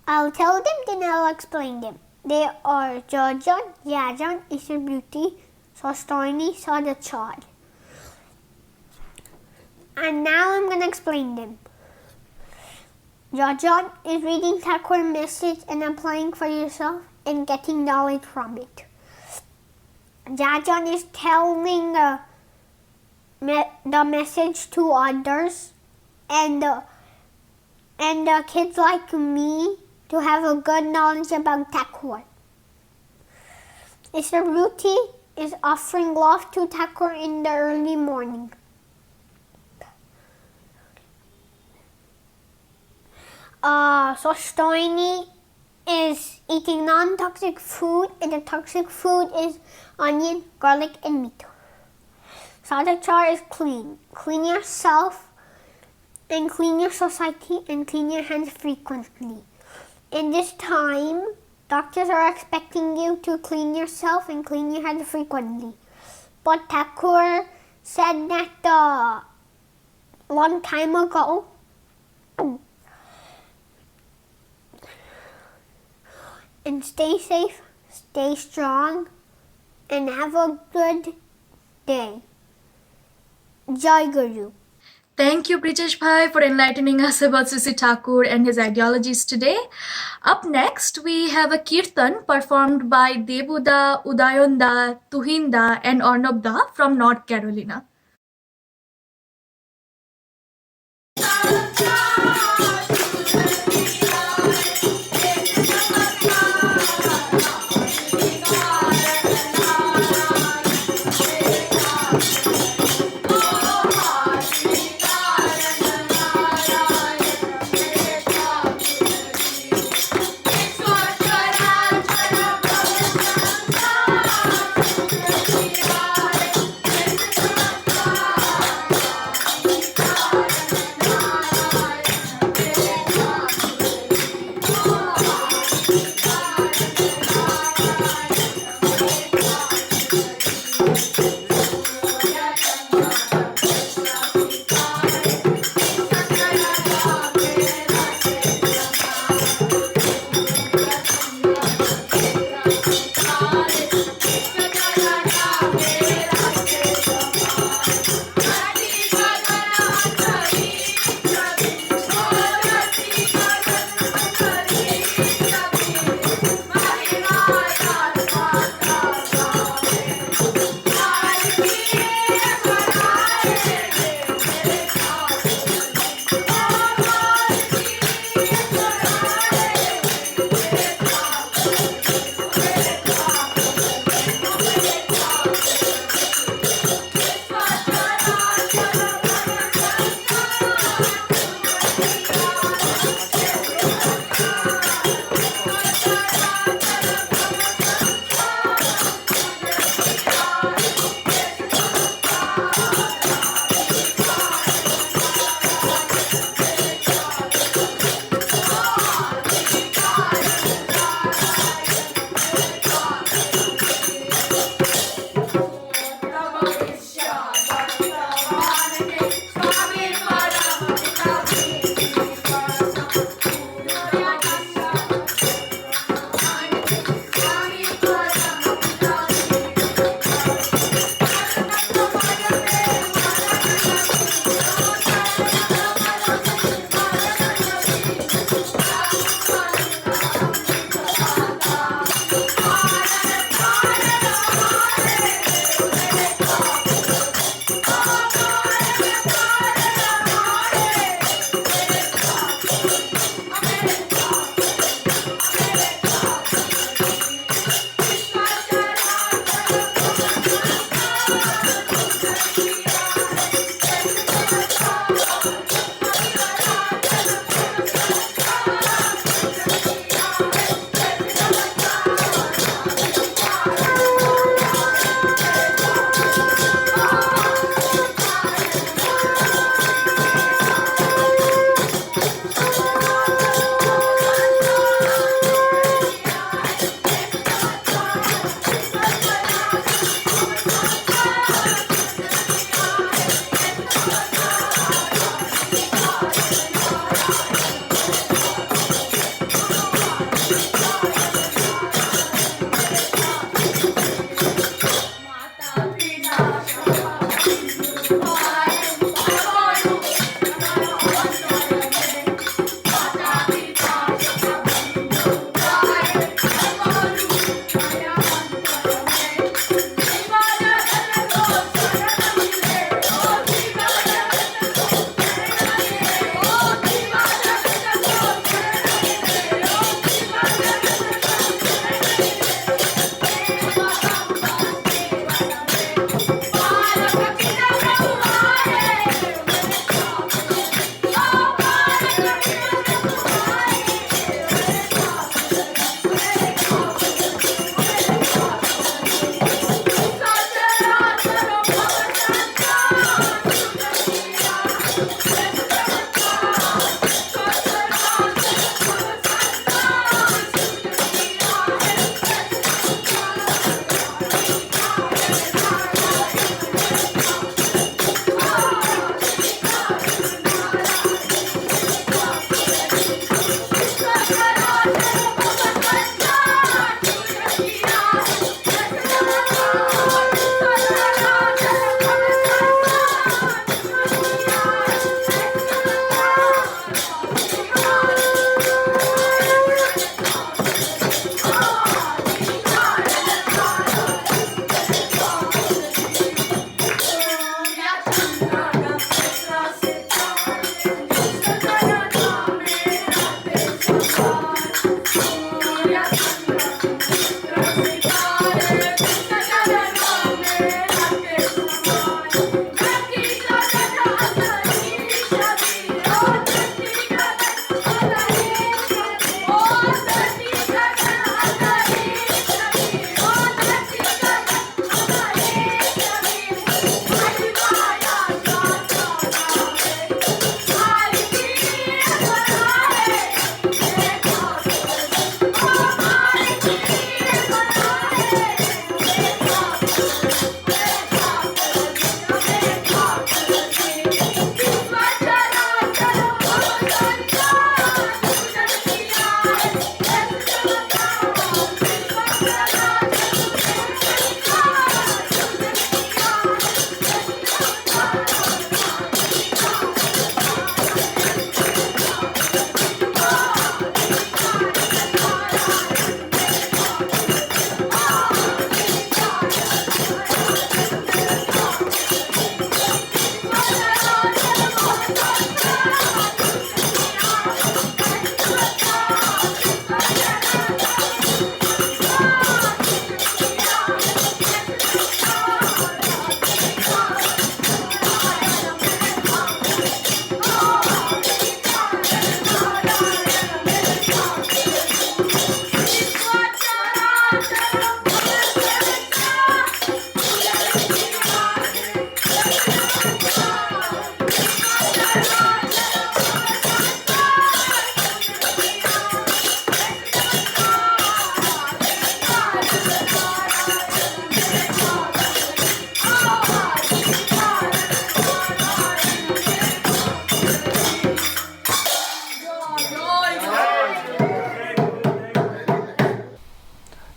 I'll tell them, then I'll explain them. They are Jajan, Yajan, Isha Beauty, Sastorni, Sadachad. And now I'm going to explain them. Jajan is reading Thakur message and applying for yourself and getting knowledge from it. Jajan is telling the message to others and kids like me to have a good knowledge about Thakur. Isra Beauty is offering love to Thakur in the early morning. Sostoini is eating non-toxic food, and the toxic food is onion, garlic, and meat. Sadachar is clean. Clean yourself and clean your society and clean your hands frequently. In this time, doctors are expecting you to clean yourself and clean your hands frequently. But Thakur said that a long time ago, and stay safe, stay strong, and have a good day. Jai Guru. Thank you, British Bhai, for enlightening us about Sri Thakur and his ideologies today. Up next, we have a kirtan performed by Debuda, Udayonda, Tuhinda, and Arnabda from North Carolina.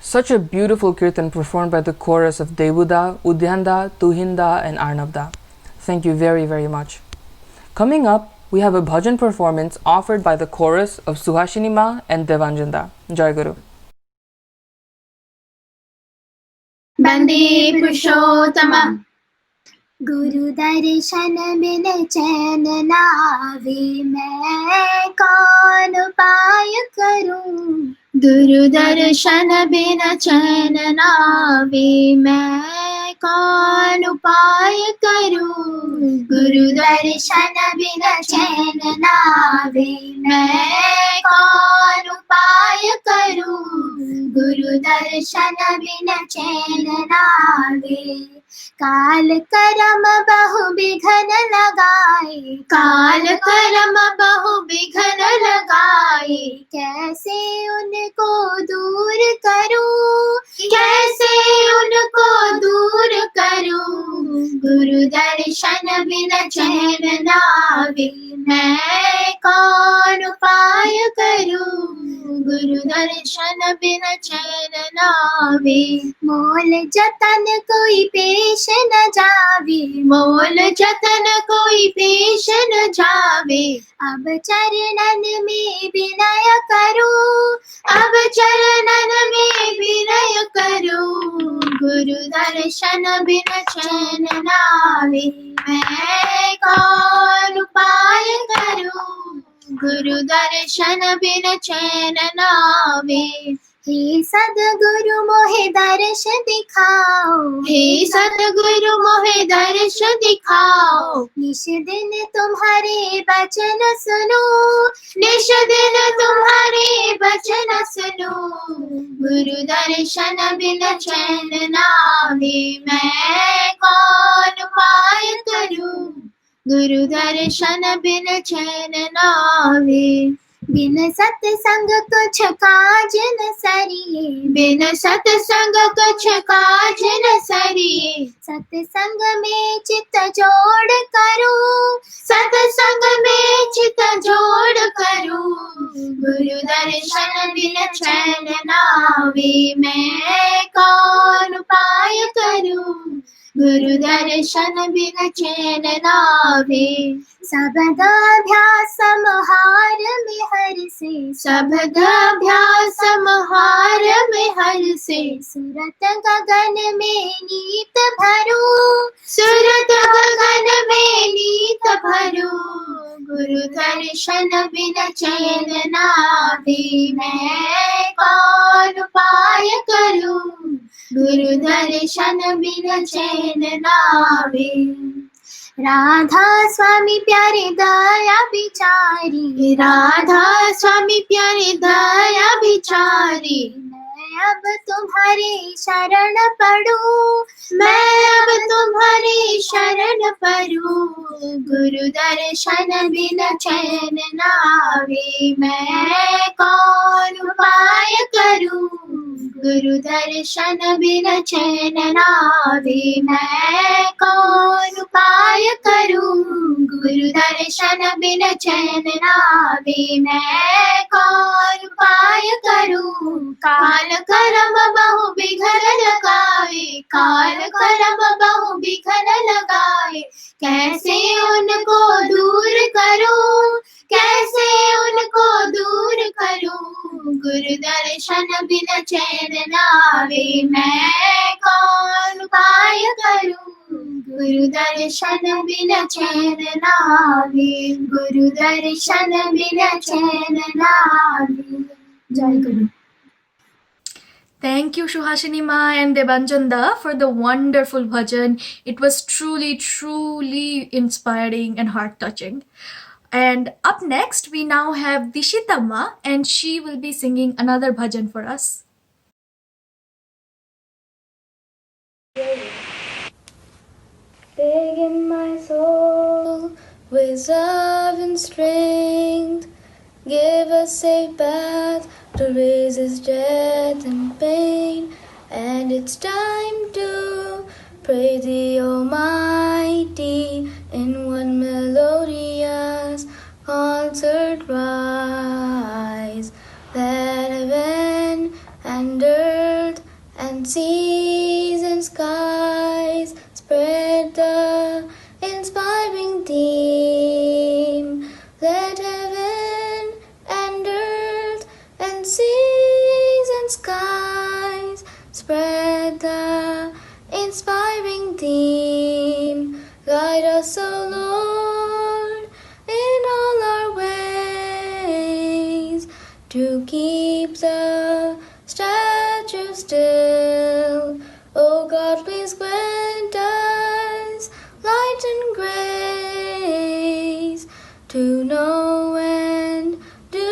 Such a beautiful kirtan performed by the chorus of Devuda, Udhyanda, Tuhinda and Arnavda. Thank you very, very much. Coming up, we have a bhajan performance offered by the chorus of Suhashini Ma and Devanjanda. Jai Guru. Bande Purushotama Guru darshan bin चैन न आवे मैं कौन उपाय करूं गुरु दर्शन बिन चैन न आवे मैं कौन उपाय करूं गुरु दर्शन बिन चैन न आवे मैं कौन उपाय करूं गुरु दर्शन बिन चैन न आवे काल करम बहु विघन लगाए काल करम बहु विघन लगाए कैसे उनको दूर करूं कैसे उनको दूर करूं गुरु दर्शन बिन चैन न आवे मैं कौन उपाय करूं गुरु दर्शन बिन चैन न आवे मोल जतन कोई पेश न जावे मोल जतन कोई पेश न जावे अब चरणन में विनय करूं अब चरणन में विनय करूं गुरु दर्शन बिन चैन न आवे मैं कौन उपाय करूं गुरु दर्शन बिन चैन न आवे हे सद्गुरु मोहे दर्श दिखाओ हे सद्गुरु मोहे दर्श दिखाओ निश दिन तुम्हारे वचन सुनो निश दिन तुम्हारे वचन सुनो गुरु दर्शन बिन चैन न आवे मैं कौन उपाय करूं गुरु दर्शन बिन चैन न आवे बिन सत्संग कुछ काज न सरिये बिन सत्संग कुछ काज न सरिये सत्संग में चित्त जोड़ करूं सत्संग में चित्त जोड़ करूं गुरु दर्शन बिन चैन न आवे मैं कौन उपाय करूं गुरु दर्शन बिन चैन न आवे सबद अभ्यास महार में हर से सबद अभ्यास महार में हर से सूरत गगन में नीत भरूं सूरत गगन में नीत भरूं गुरु दर्शन बिन चैन न आवे मैं कौन उपाय करूं गुरु दर्शन बिन चैन न आवे राधा स्वामी प्यारे दया बिचारी राधा स्वामी प्यारे दया बिचारी मैं अब तुम्हारे शरण पड़ूं मैं अब तुम्हारे शरण पड़ूं गुरु दर्शन बिन चैन न आवे मैं कौन उपाय करूं गुरु दर्शन बिन चैन न आवे मैं कौन उपाय करूं गुरु दर्शन बिन चैन न आवे मैं कौन उपाय करूं काल करम बहु विघन लगाए काल करम बहु विघन लगाए कैसे उनको दूर करूं कैसे उनको दूर करूं गुरु दर्शन बिन चैन न आवे मैं कौन उपाय करूं गुरु दर्शन बिन चैन न आवे गुरु दर्शन बिन चैन न आवे जय गुरु Thank you, Shuhashini Ma and Devanjanda, for the wonderful bhajan. It was truly, truly inspiring and heart-touching. And up next, we now have Dishita Ma, and she will be singing another bhajan for us. Big in my soul, with love and strength, give us safe path to raise his death and pain. And it's time to praise the Almighty in one melodious concert rise. That heaven and earth inspiring theme. Guide us, O Lord, in all our ways, to keep the statue still. O God, please grant us light and grace, to know and do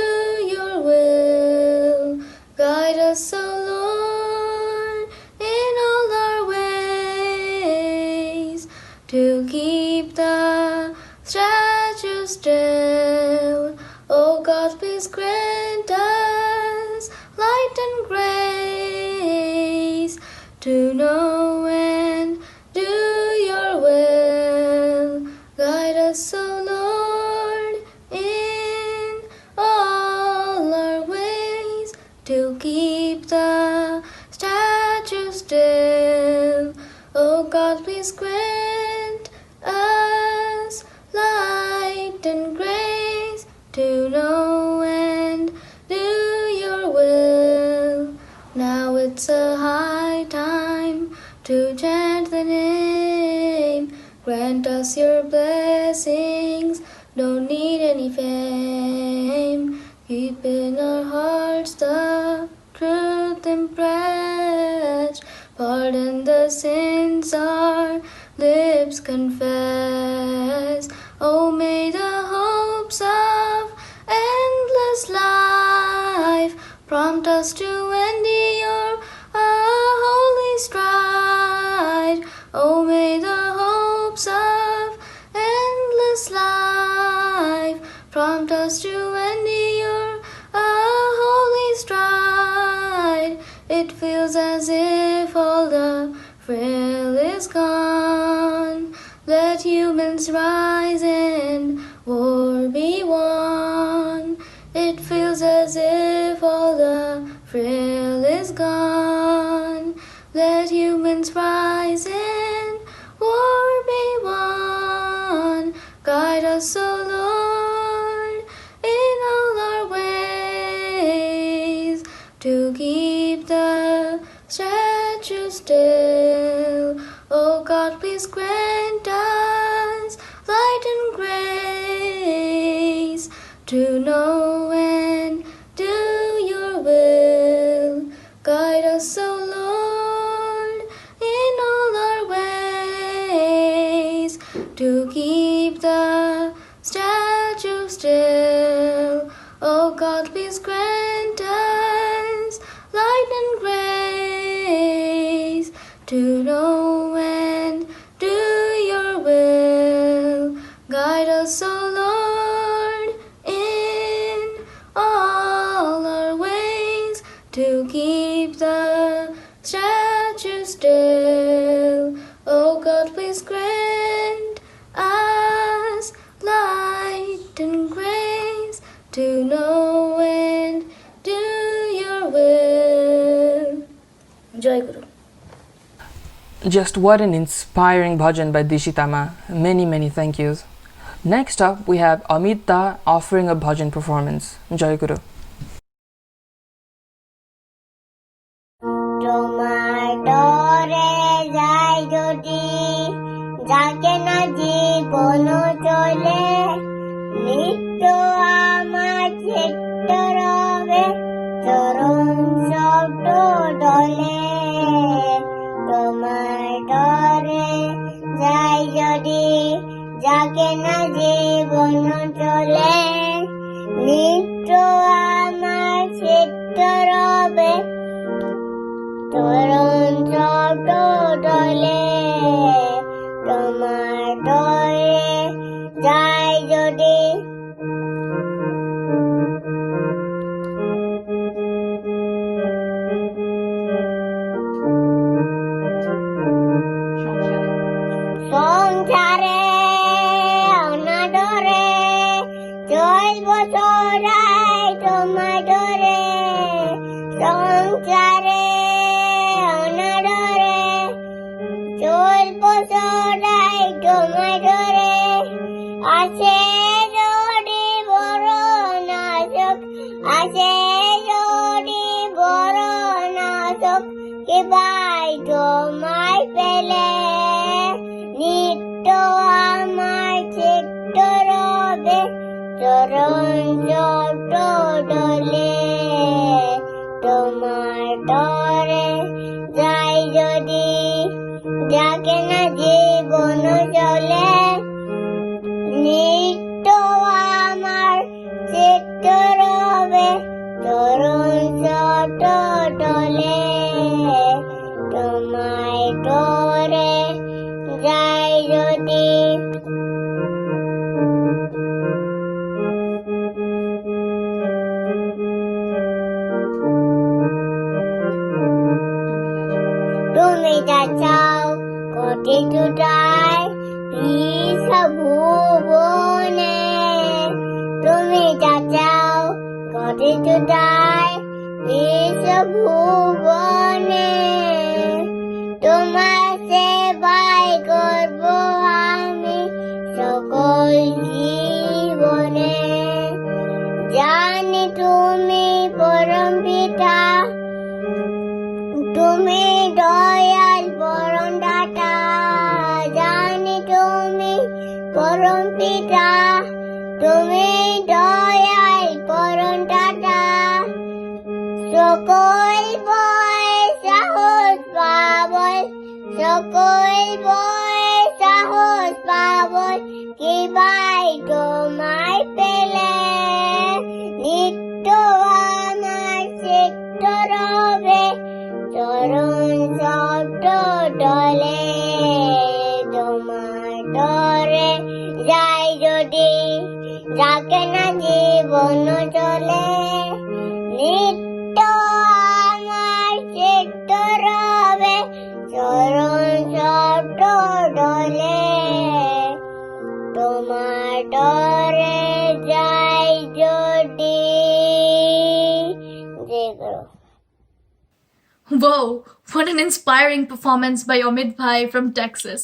your will. Guide us, O Lord, in all our ways, to keep the statue still. O God, please grant us light and grace, to know and do your will. Guide us, O Lord, in all our ways, to keep the statue still. O God, please grant us light and grace, to know and do your will. Now it's a high time to chant the name. Grant us your blessings, don't need any fame. Keep in our hearts the truth impressed. Pardon the sins our lips confess. Oh, may the hopes of endless life prompt us to endure a holy stride. Oh, may the hopes of endless life prompt us to endure a holy stride. It feels as if all the frail is gone. Let humans rise and war be won. It feels as if all the frail is gone. Let humans rise and war be won. Guide us, O Lord, in all our ways, to keep the statue still. O God, please grant us light and grace, to know and do your will. Guide us, O Lord, in all our ways, to keep the statue still. O God, please grant us light and grace, to know and do your will. Guide us, O Lord, in all our ways, to keep the statue still. O God, please grant us light and grace, to know and do your will. Jai Guru. Just what an inspiring bhajan by Dishitama. Many thank yous. Next up, we have Amita offering a bhajan performance. Jai Guru. তোমার ডরে যাই যদি যাকে না জীবন চলে নিত্য আমার চিত্ত রবে চরণ শব্দ ডলে তোমার ডরে যাই যদি যাকে না জীবন চলে নিত্য আমার চিত্ত রবে চরণ শব্দ ডলে তোমার ডরে যাই যদি সংসারে অনাদরে চলব সদাই তোমার ডরে সংসারে অনাদরে চলব সদাই তোমার ডরে আসে যদি বড় নাশক আসে যদি বড় নাশক কে ভাই তোমার পেলে নিত্য আমার চিত্ত রবে চরণ জট ডলে তোমার তরে যাই যদি যাকে না জীবন চলে নিত্য আমার চিত্ত রবে চরণ জট ডলে তোমায় তরে যাই যদি তুমি যা চাও কোটি টুটায় বিষ ভুবনে তুমি যা চাও কোটি টুটায় বিষ ভুবনে তোমার সেবাই করব আমি সকল জীবনে জানি তুমি পরম পিতা তুমি দয়াল পরম দাতা জানি তুমি পরম পিতা তুমি দয়াল পরম দাতা সকল বয় সাহস পাবল সকল বয় সাহস পাবল কিবাই তোমায় পেলে নিত্য আমার চিত্ত রবে চরণ শব্দ ডলে তোমার তরে যাই যদি যাকে না জীবন চলে নিত্য আমার চিত্ত রবে চরণ শব্দ ডলে তোমার তরে যাই যদি Whoa, what an inspiring performance by Omid Bhai from Texas.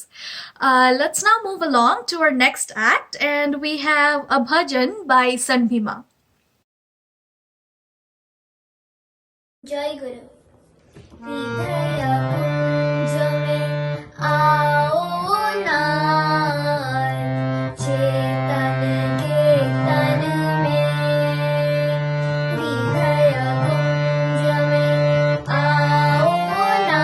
Let's now move along to our next act, and we have a bhajan by Sanbhima. Jai Guru. Hridaya kunj mein aao na chetan ketan mein hridaya kunj mein aao na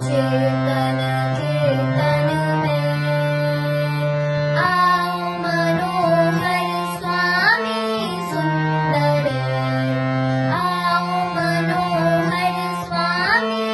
chetan ketan mein aao manohar swami sundar आओ मनोहर स्वामी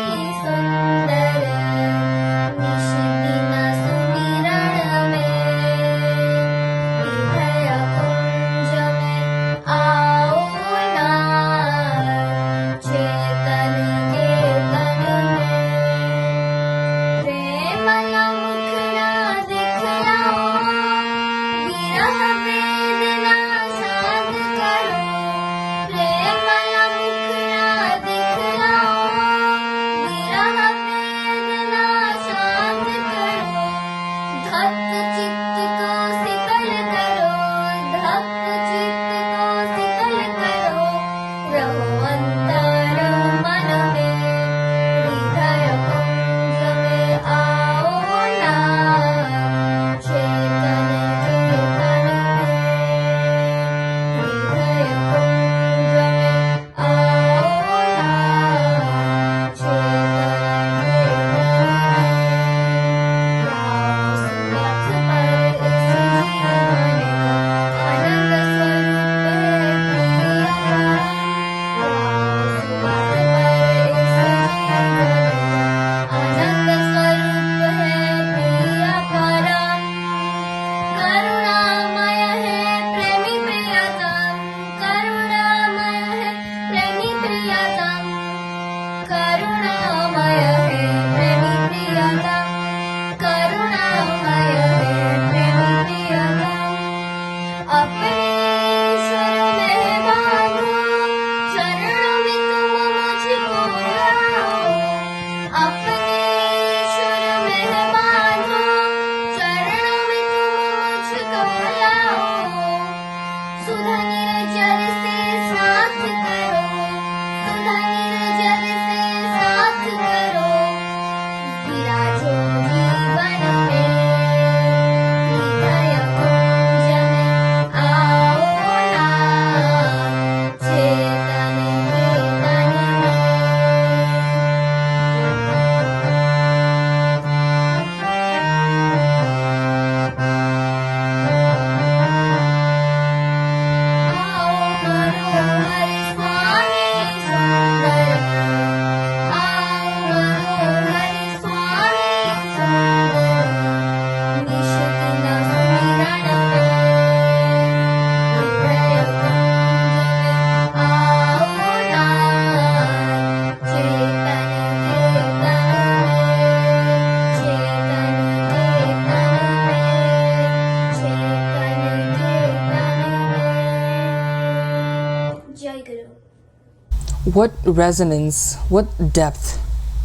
What resonance, what depth.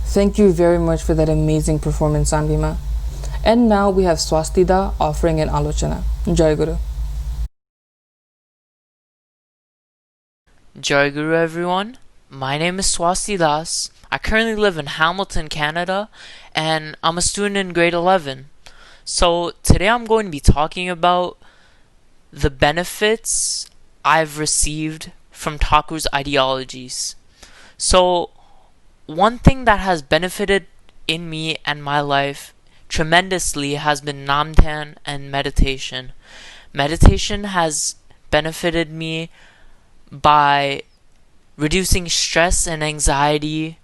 Thank you very much for that amazing performance, Anvima. And now we have Swastida offering an alochana. Jai Guru. Jai Guru everyone. My name is Swastidas. I currently live in Hamilton, Canada, and I'm a student in grade 11. So today I'm going to be talking about the benefits I've received from Thakur's ideologies. So one thing that has benefited in me and my life tremendously has been Namdhan and meditation. Meditation has benefited me by reducing stress and anxiety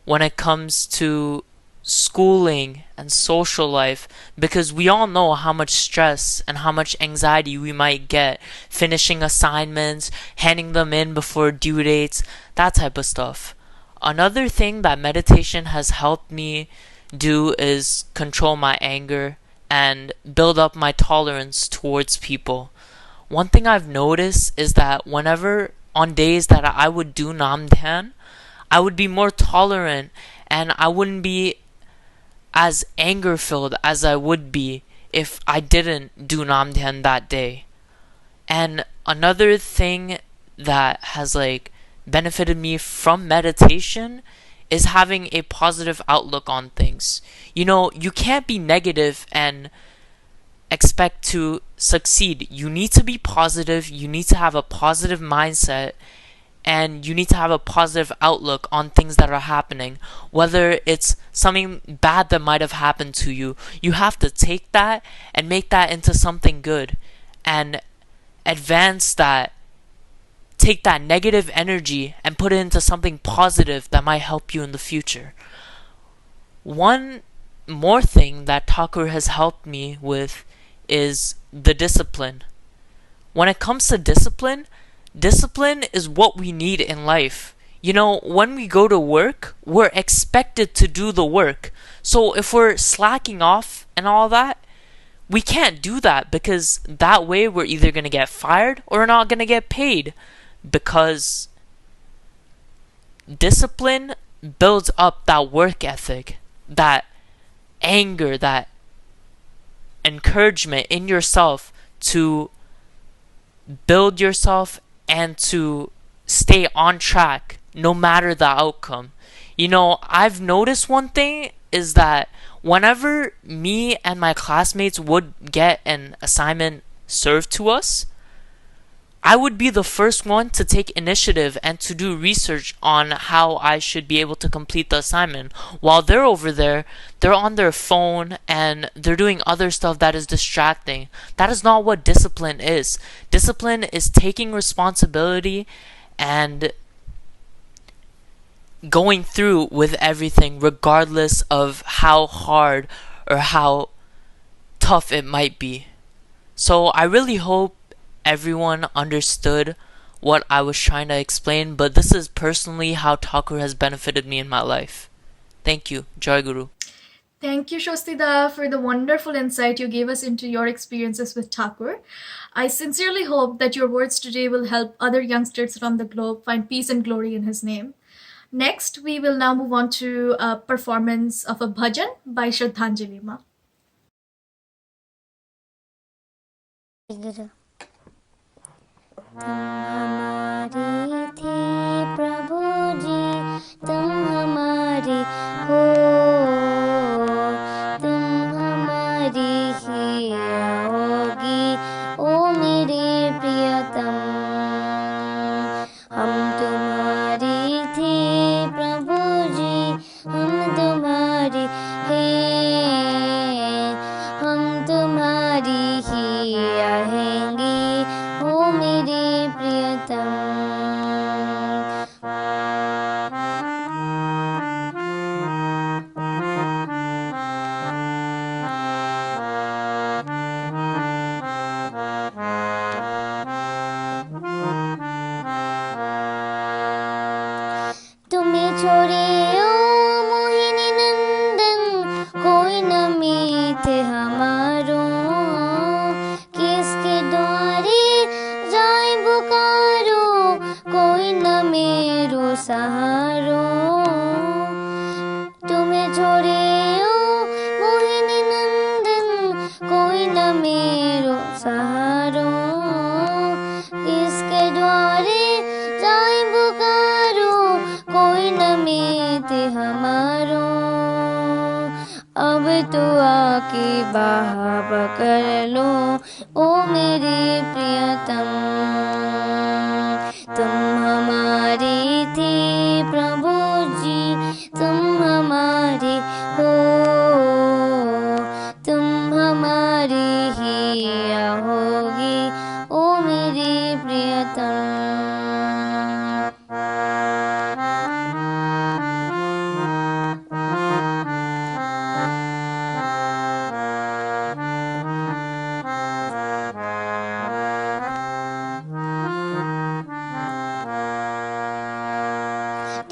when it comes to schooling and social life, because we all know how much stress and how much anxiety we might get finishing assignments, handing them in before due dates, that type of stuff. Another thing that meditation has helped me do is control my anger and build up my tolerance towards people. One thing I've noticed is that whenever on days that I would do Namdhan, I would be more tolerant and I wouldn't be as anger filled as I would be if I didn't do Namdhan that day. And another thing that has benefited me from meditation is having a positive outlook on things. You can't be negative and expect to succeed. You need to be positive, you need to have a positive mindset, and you need to have a positive outlook on things that are happening. Whether it's something bad that might have happened to you, you have to take that and make that into something good and advance that. Take that negative energy and put it into something positive that might help you in the future. One more thing that Thakur has helped me with is the discipline. When it comes to discipline is what we need in life. When we go to work, we're expected to do the work. So if we're slacking off and all that, we can't do that, because that way we're either going to get fired or we're not going to get paid. Because discipline builds up that work ethic, that anger, that encouragement in yourself to build yourself and to stay on track no matter the outcome. I've noticed one thing is that whenever me and my classmates would get an assignment served to us, I would be the first one to take initiative and to do research on how I should be able to complete the assignment. While they're over there, they're on their phone and they're doing other stuff that is distracting. That is not what discipline is. Discipline is taking responsibility and going through with everything regardless of how hard or how tough it might be. So I really hope everyone understood what I was trying to explain, but this is personally how Thakur has benefited me in my life. Thank you. Jai Guru. Thank you, Shostida, for the wonderful insight you gave us into your experiences with Thakur. I sincerely hope that your words today will help other youngsters around the globe find peace and glory in his name. Next, we will now move on to a performance of a bhajan by Shraddhanjali Ma. हमारी थी प्रभु जी तुम हमारी हो तुम हमारी ही होगी ओ मेरे प्रियतम हम तुम्हारी थी प्रभु जी हम तुम्हारी हैं हम तुम्हारी ही रहेंगी ओ मेरे प्रियतम तुम्हें छोड़े ओ मोहिनी नंदन अब तो आके बाह पकड़ लो ओ मेरे प्रियतम। तुम हमारी थी प्रभु जी, तुम हमारी हो, तुम हमारी ही होगी ओ मेरी प्रियतम।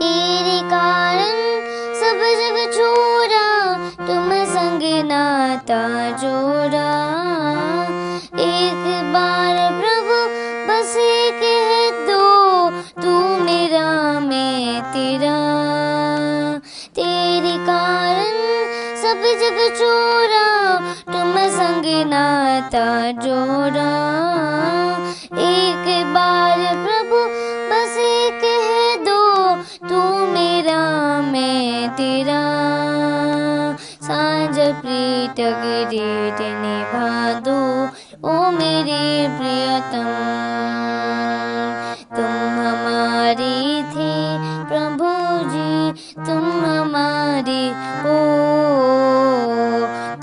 तेरे कारण सब जग छोड़ा, तुम संग नाता जोड़ा। एक बार प्रभु बस कह दो, तू मेरा मैं तेरा। तेरे कारण सब जग छोड़ा, तुम संग नाता जोड़ा। एक बार प्रभु बस कह दो, तू मेरा मैं तेरा। सांझ प्रीत गिरीट निभा दो ओ मेरे प्रियतम। तुम हमारी थी प्रभु जी, तुम हमारी हो,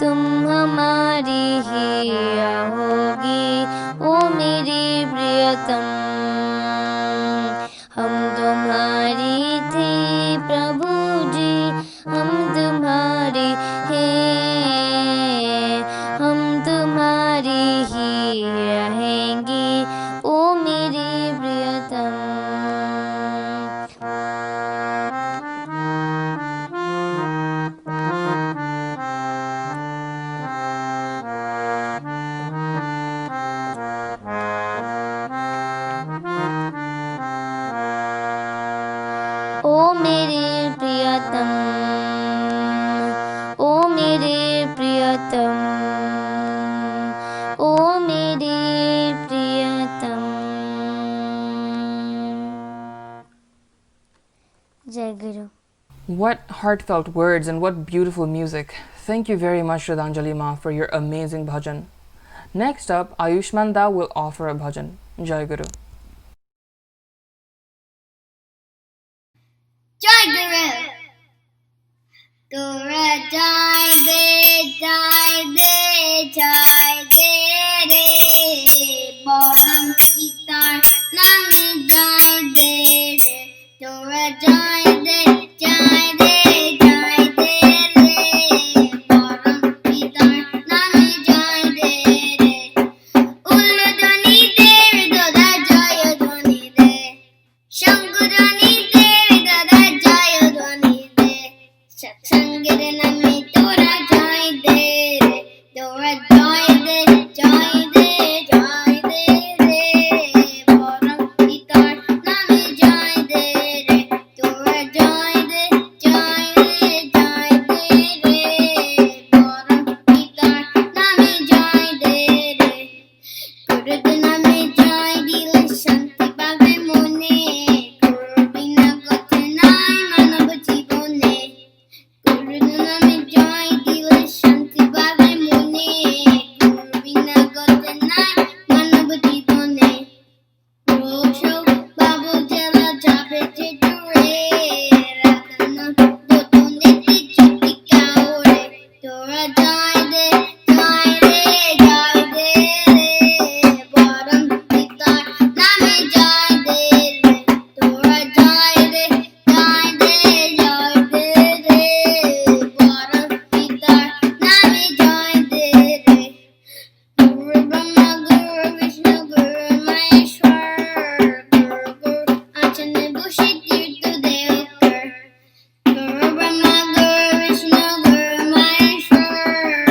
तुम हमारी ही होगी ओ मेरी प्रियतम। हम तुम्हारी थी प्रभु जी, हम तुम्हारी हैं, हम तुम्हारी ही रहेंगी ओ मेरी प्रियतम। ओ मेरे प्रियतम, ओ मेरे प्रियतम, ओ मेरे प्रियतम। जय गुरु। What heartfelt words and what beautiful music. Thank you very much, Shraddhanjali Ma, for your amazing bhajan. Next up, Ayushman Da will offer a bhajan. Jai Guru. Jai Guru. Tora jai de re, Boram itar nami jai de re. Tora jai de re, Boram itar nami jai de re. Uladoni devi dada jaya dhoni de, Shankudani devi dada jaya dhoni de. Satsangire nami tora jai de re, tora jai de re, Boram itar nami jai de re, tora jai de re, Boram itar nami jai de re. Gurudana me jai dile shanti pabe mone, Guru bina gote nai manav jibone. Gurudana me jai dile shanti pabe mone, Guru bina gote nai manav jibone. Rocho babu jala jabe jidure, Radhana dotone ti chuti kaure. Tora jai de re, Boram itar nami jai de re. Tora jai de re, Boram itar nami jai de re. Guru Brahma, Guru Vishnu, Guru Maheshwar, Guru Acharya Bushi Tirtha Devkar. Guru Brahma, Guru Vishnu, Guru Maheshwar,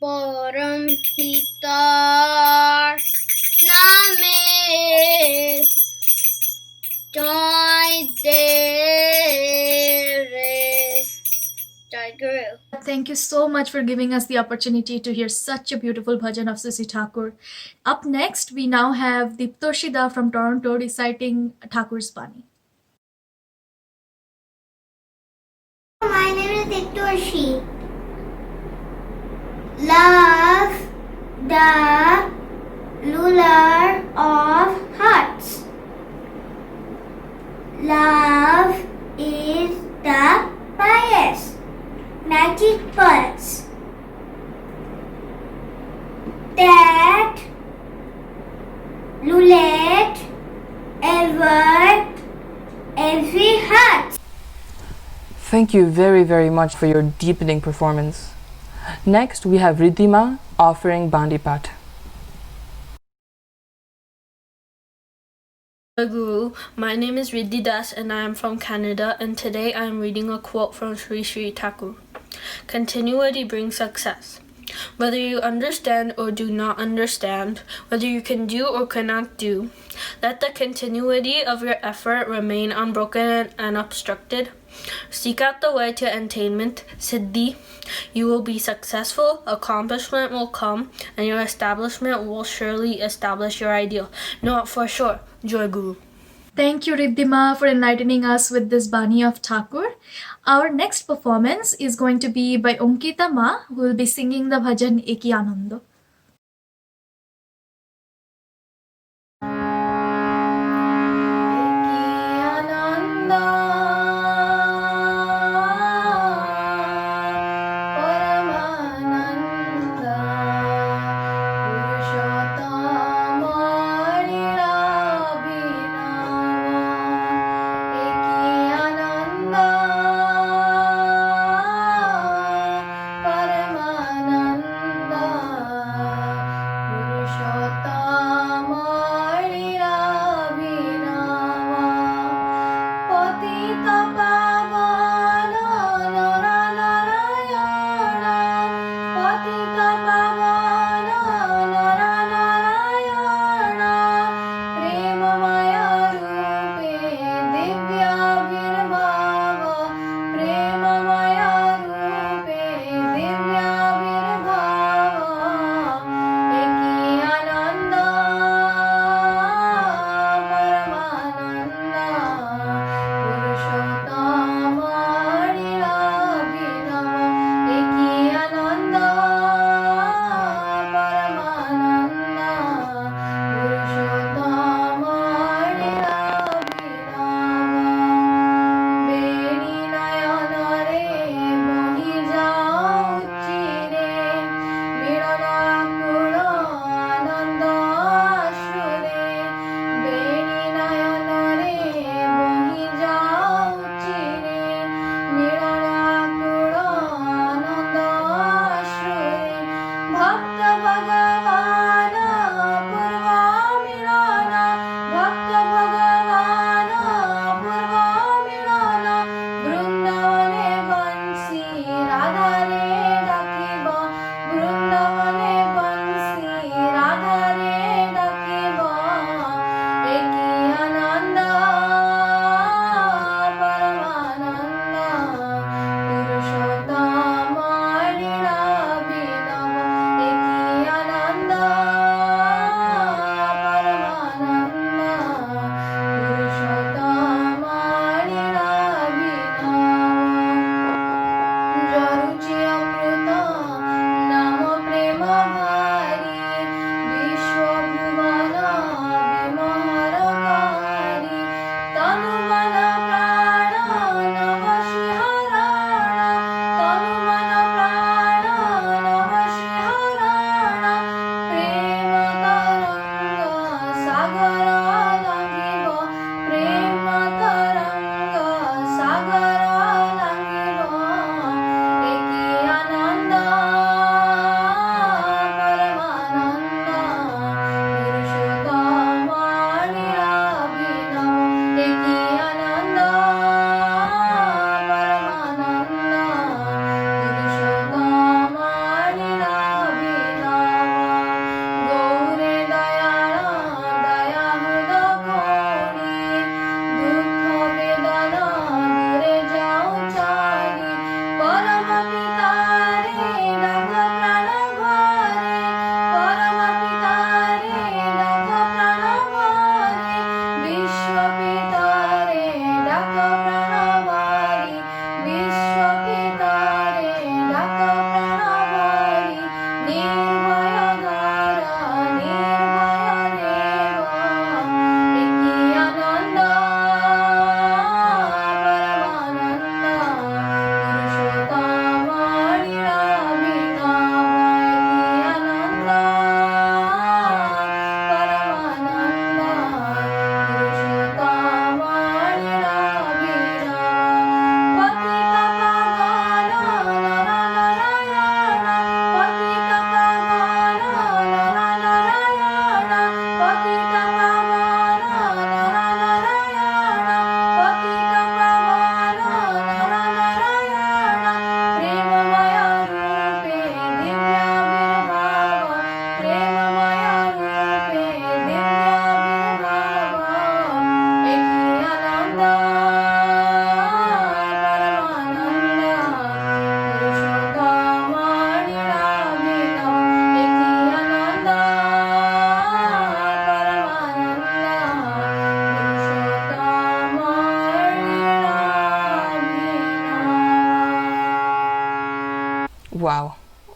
Param Hitar Name Joy Dere Jai Guru. Thank you so much for giving us the opportunity to hear such a beautiful bhajan of Sisi Thakur. Up next, we now have Diptoshida from Toronto reciting Thakur's Bani. My name is Diptoshi. Love the ruler of hearts. Love is the pious magic pulse that lulate every heart. Thank you very, very much for your deepening performance. Next, we have Riddhima offering Bandi Pat. Guru, my name is Riddhi Das and I am from Canada, and today I am reading a quote from Shree Thakur. Continuity brings success. Whether you understand or do not understand, whether you can do or cannot do, let the continuity of your effort remain unbroken and unobstructed. Seek out the way to attainment, Siddhi. You will be successful, accomplishment will come, and your establishment will surely establish your ideal. Know it for sure. Joy Guru. Thank you, Riddhima, for enlightening us with this Bani of Thakur. Our next performance is going to be by Ankita Ma, who will be singing the bhajan Eki Anando.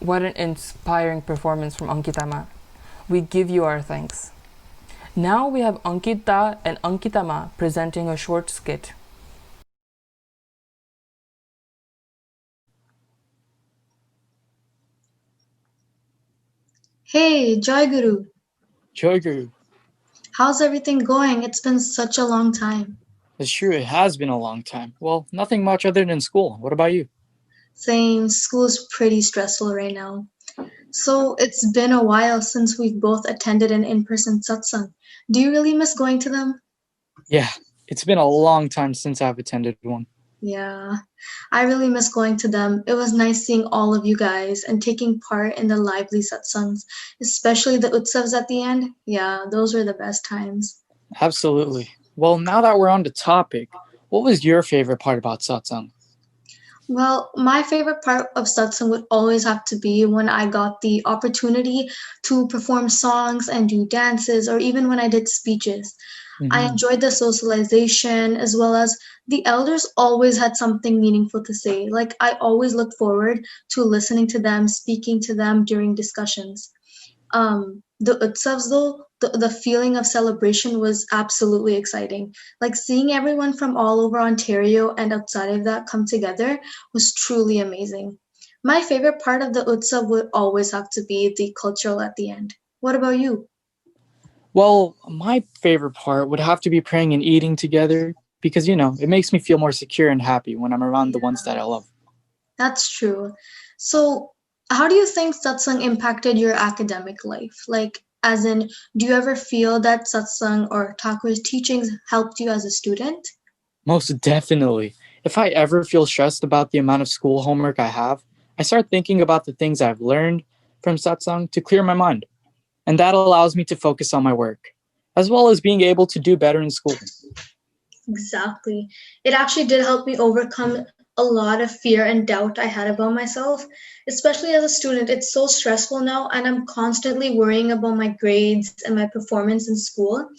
What an inspiring performance from Ankitama. We give you our thanks. Now we have Ankita and Ankitama presenting a short skit. Hey, Joy Guru. Joy Guru. How's everything going? It's been such a long time. It's true, it has been a long time. Well, nothing much other than school. What about you? Same, school's pretty stressful right now. So it's been a while since we've both attended an in-person satsang. Do you really miss going to them? Yeah, it's been a long time since I've attended one. Yeah, I really miss going to them. It was nice seeing all of you guys and taking part in the lively satsangs, especially the Utsavs at the end. Yeah, those were the best times. Absolutely. Well, now that we're on the topic, what was your favorite part about satsang? Well, my favorite part of satsang would always have to be when I got the opportunity to perform songs and do dances, or even when I did speeches. I enjoyed the socialization as well as the elders always had something meaningful to say. Like, I always looked forward to listening to them, speaking to them during discussions. The Utsavs though, the feeling of celebration was absolutely exciting. Like seeing everyone from all over Ontario and outside of that come together was truly amazing. My favorite part of the Utsav would always have to be the cultural at the end. What about you? Well, my favorite part would have to be praying and eating together because, it makes me feel more secure and happy when I'm around the ones that I love. That's true. So, how do you think satsang impacted your academic life? Like, as in, do you ever feel that satsang or Thakur's teachings helped you as a student? Most definitely. If I ever feel stressed about the amount of school homework I have, I start thinking about the things I've learned from satsang to clear my mind. And that allows me to focus on my work, as well as being able to do better in school. Exactly. It actually did help me overcome a lot of fear and doubt I had about myself. Especially as a student, it's so stressful now, and I'm constantly worrying about my grades and my performance in school.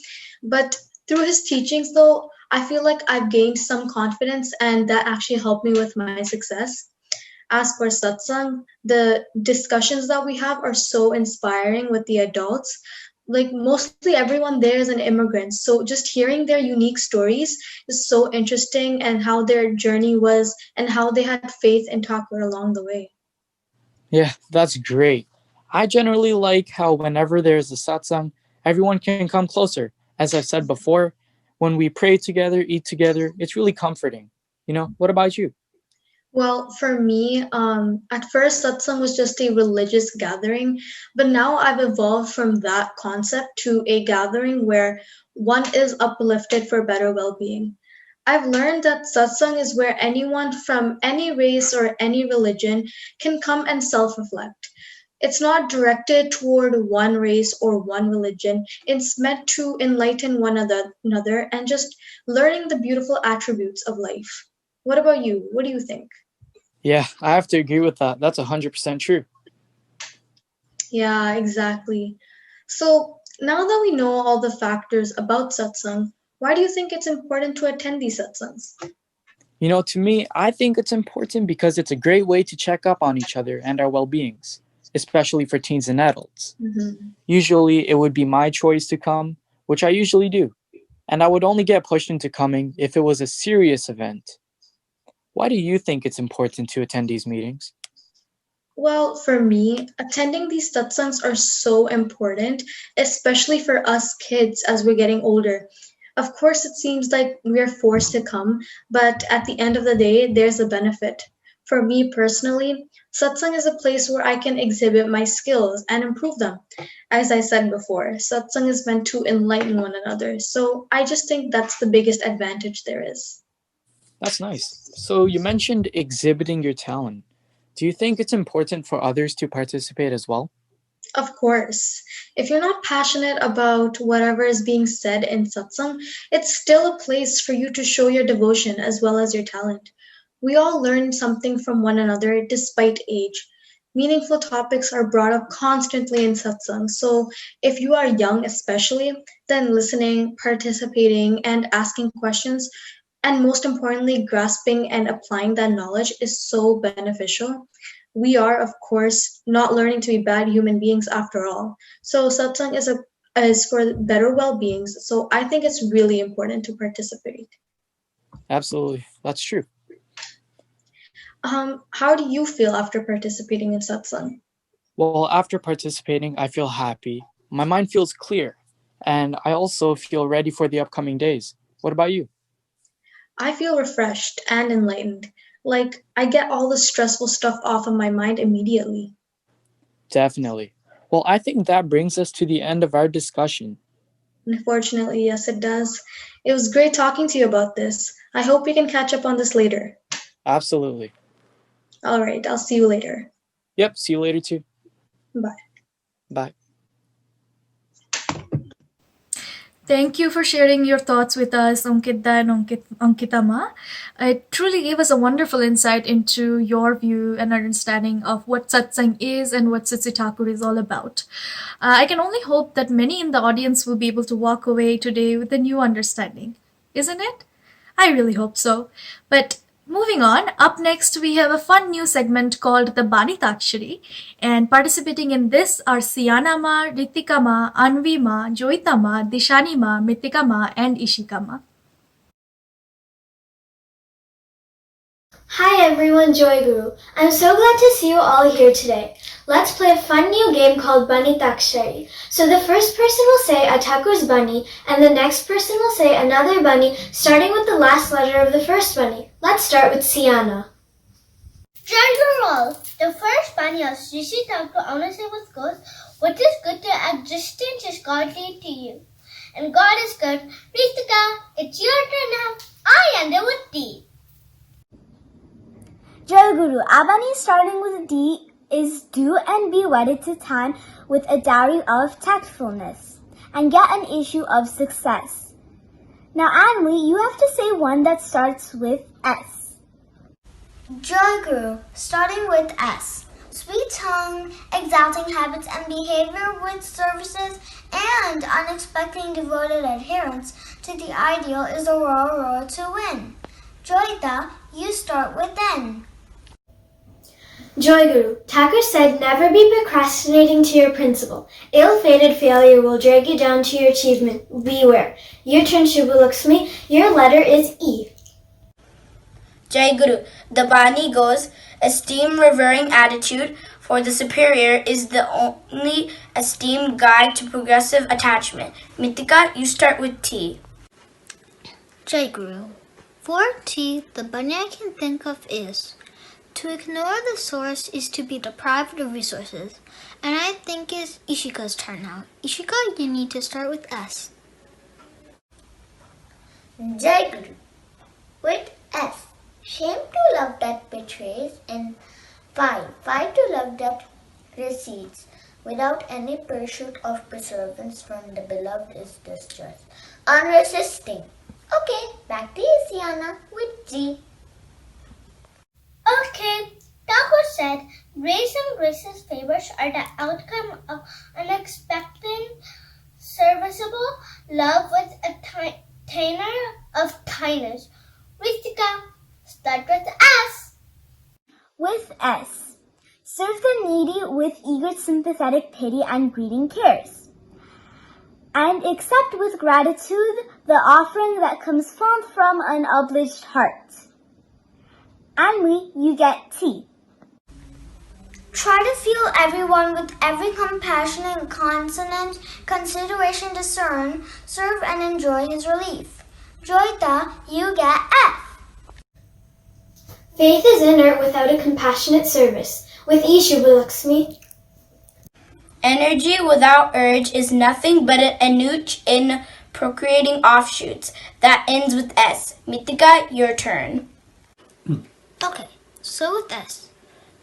But through his teachings, though, I feel like I've gained some confidence, and that actually helped me with my success. As for satsang, the discussions that we have are so inspiring with the adults. Like mostly everyone there is an immigrant. So just hearing their unique stories is so interesting and how their journey was and how they had faith in Thakur along the way. Yeah, that's great. I generally like how whenever there's a satsang, everyone can come closer. As I've said before, when we pray together, eat together, it's really comforting. What about you? Well, for me, at first satsang was just a religious gathering, but now I've evolved from that concept to a gathering where one is uplifted for better well-being. I've learned that satsang is where anyone from any race or any religion can come and self-reflect. It's not directed toward one race or one religion. It's meant to enlighten another and just learning the beautiful attributes of life. What about you? What do you think? Yeah, I have to agree with that. That's 100% true. Yeah, exactly. So now that we know all the factors about satsang, why do you think it's important to attend these satsangs? To me, I think it's important because it's a great way to check up on each other and our well beings, especially for teens and adults. Usually, it would be my choice to come, which I usually do, and I would only get pushed into coming if it was a serious event. Why do you think it's important to attend these meetings? Well, for me, attending these satsangs are so important, especially for us kids as we're getting older. Of course, it seems like we're forced to come, but at the end of the day, there's a benefit. For me personally, satsang is a place where I can exhibit my skills and improve them. As I said before, satsang is meant to enlighten one another. So I just think that's the biggest advantage there is. That's nice. So, you mentioned exhibiting your talent. Do you think it's important for others to participate as well? Of course. If you're not passionate about whatever is being said in satsang, it's still a place for you to show your devotion as well as your talent. We all learn something from one another despite age. Meaningful topics are brought up constantly in satsang. So if you are young especially, then listening, participating, and asking questions, and most importantly, grasping and applying that knowledge is so beneficial. we are, of course, not learning to be bad human beings after all. So satsang is for better well-beings. So I think it's really important to participate. Absolutely. That's true. How do you feel after participating in satsang? Well, after participating, I feel happy. My mind feels clear, and I also feel ready for the upcoming days. What about you? I feel refreshed and enlightened. Like I get all the stressful stuff off of my mind immediately. Definitely. Well, I think that brings us to the end of our discussion. Unfortunately, yes, it does. It was great talking to you about this. I hope we can catch up on this later. Absolutely. All right, I'll see you later. Yep, see you later too. Bye. Bye. Thank you for sharing your thoughts with us, Ankita and Ankitama. It truly gave us a wonderful insight into your view and understanding of what satsang is and what Sree Thakur is all about. I can only hope that many in the audience will be able to walk away today with a new understanding. Isn't it? I really hope so. But moving on, up next we have a fun new segment called the Bani Takshari, and participating in this are Siana Ma, Ritika Ma, Anvi Ma, Joita Ma, Dishani Ma, Mitika Ma, and Ishika Ma. Hi everyone, Joy Guru. I'm so glad to see you all here today. Let's play a fun new game called Bani Takshari. So the first person will say a Thakur's Bani, and the next person will say another Bani, starting with the last letter of the first Bani. Let's start with Siana. Joy Guru all. The first Bani of Sree Thakur ownership goes, what is good to existence is godly to you. And God is good. Ritika, it's your turn now. I am the with thee. Joy Guru, Abani starting with D is do and be wedded to time with a dowry of tactfulness and get an issue of success. Now Anli, you have to say one that starts with S. Joy Guru, starting with S. Sweet tongue, exalting habits and behavior with services, and unexpected devoted adherence to the ideal is a roar to win. Joyita, you start with N. Joy Guru, Thakur said never be procrastinating to your principle. Ill-fated failure will drag you down to your achievement. Beware. Your turn, Shubhu Lakshmi. Your letter is E. Jai Guru, the Bani goes, esteem revering attitude for the superior is the only esteemed guide to progressive attachment. Mitika, you start with T. Jai Guru, for T, the Bani I can think of is to ignore the source is to be deprived of resources. And I think it's Ishika's turn now. Ishika, you need to start with S. Jai Guru, with S. Shame to love that betrays, and 5 to love that recedes. Without any pursuit of preservance from the beloved is distress. Unresisting. Okay, back to you, Siana, with G. Okay, Thakur said, grace and grace's favors are the outcome of unexpected, serviceable love with a tenor of kindness. Ritika, start with S. With S. Serve the needy with eager sympathetic pity and greeting cares. And accept with gratitude the offering that comes from an obliged heart. Anli, you get T. Try to feel everyone with every compassionate consonant, consideration discern, serve and enjoy his relief. Joyita, you get F. Faith is inert without a compassionate service. With E, Shubhu Lakshmi. Energy without urge is nothing but an anuch in procreating offshoots. That ends with S. Mitika, your turn. Okay, so with S.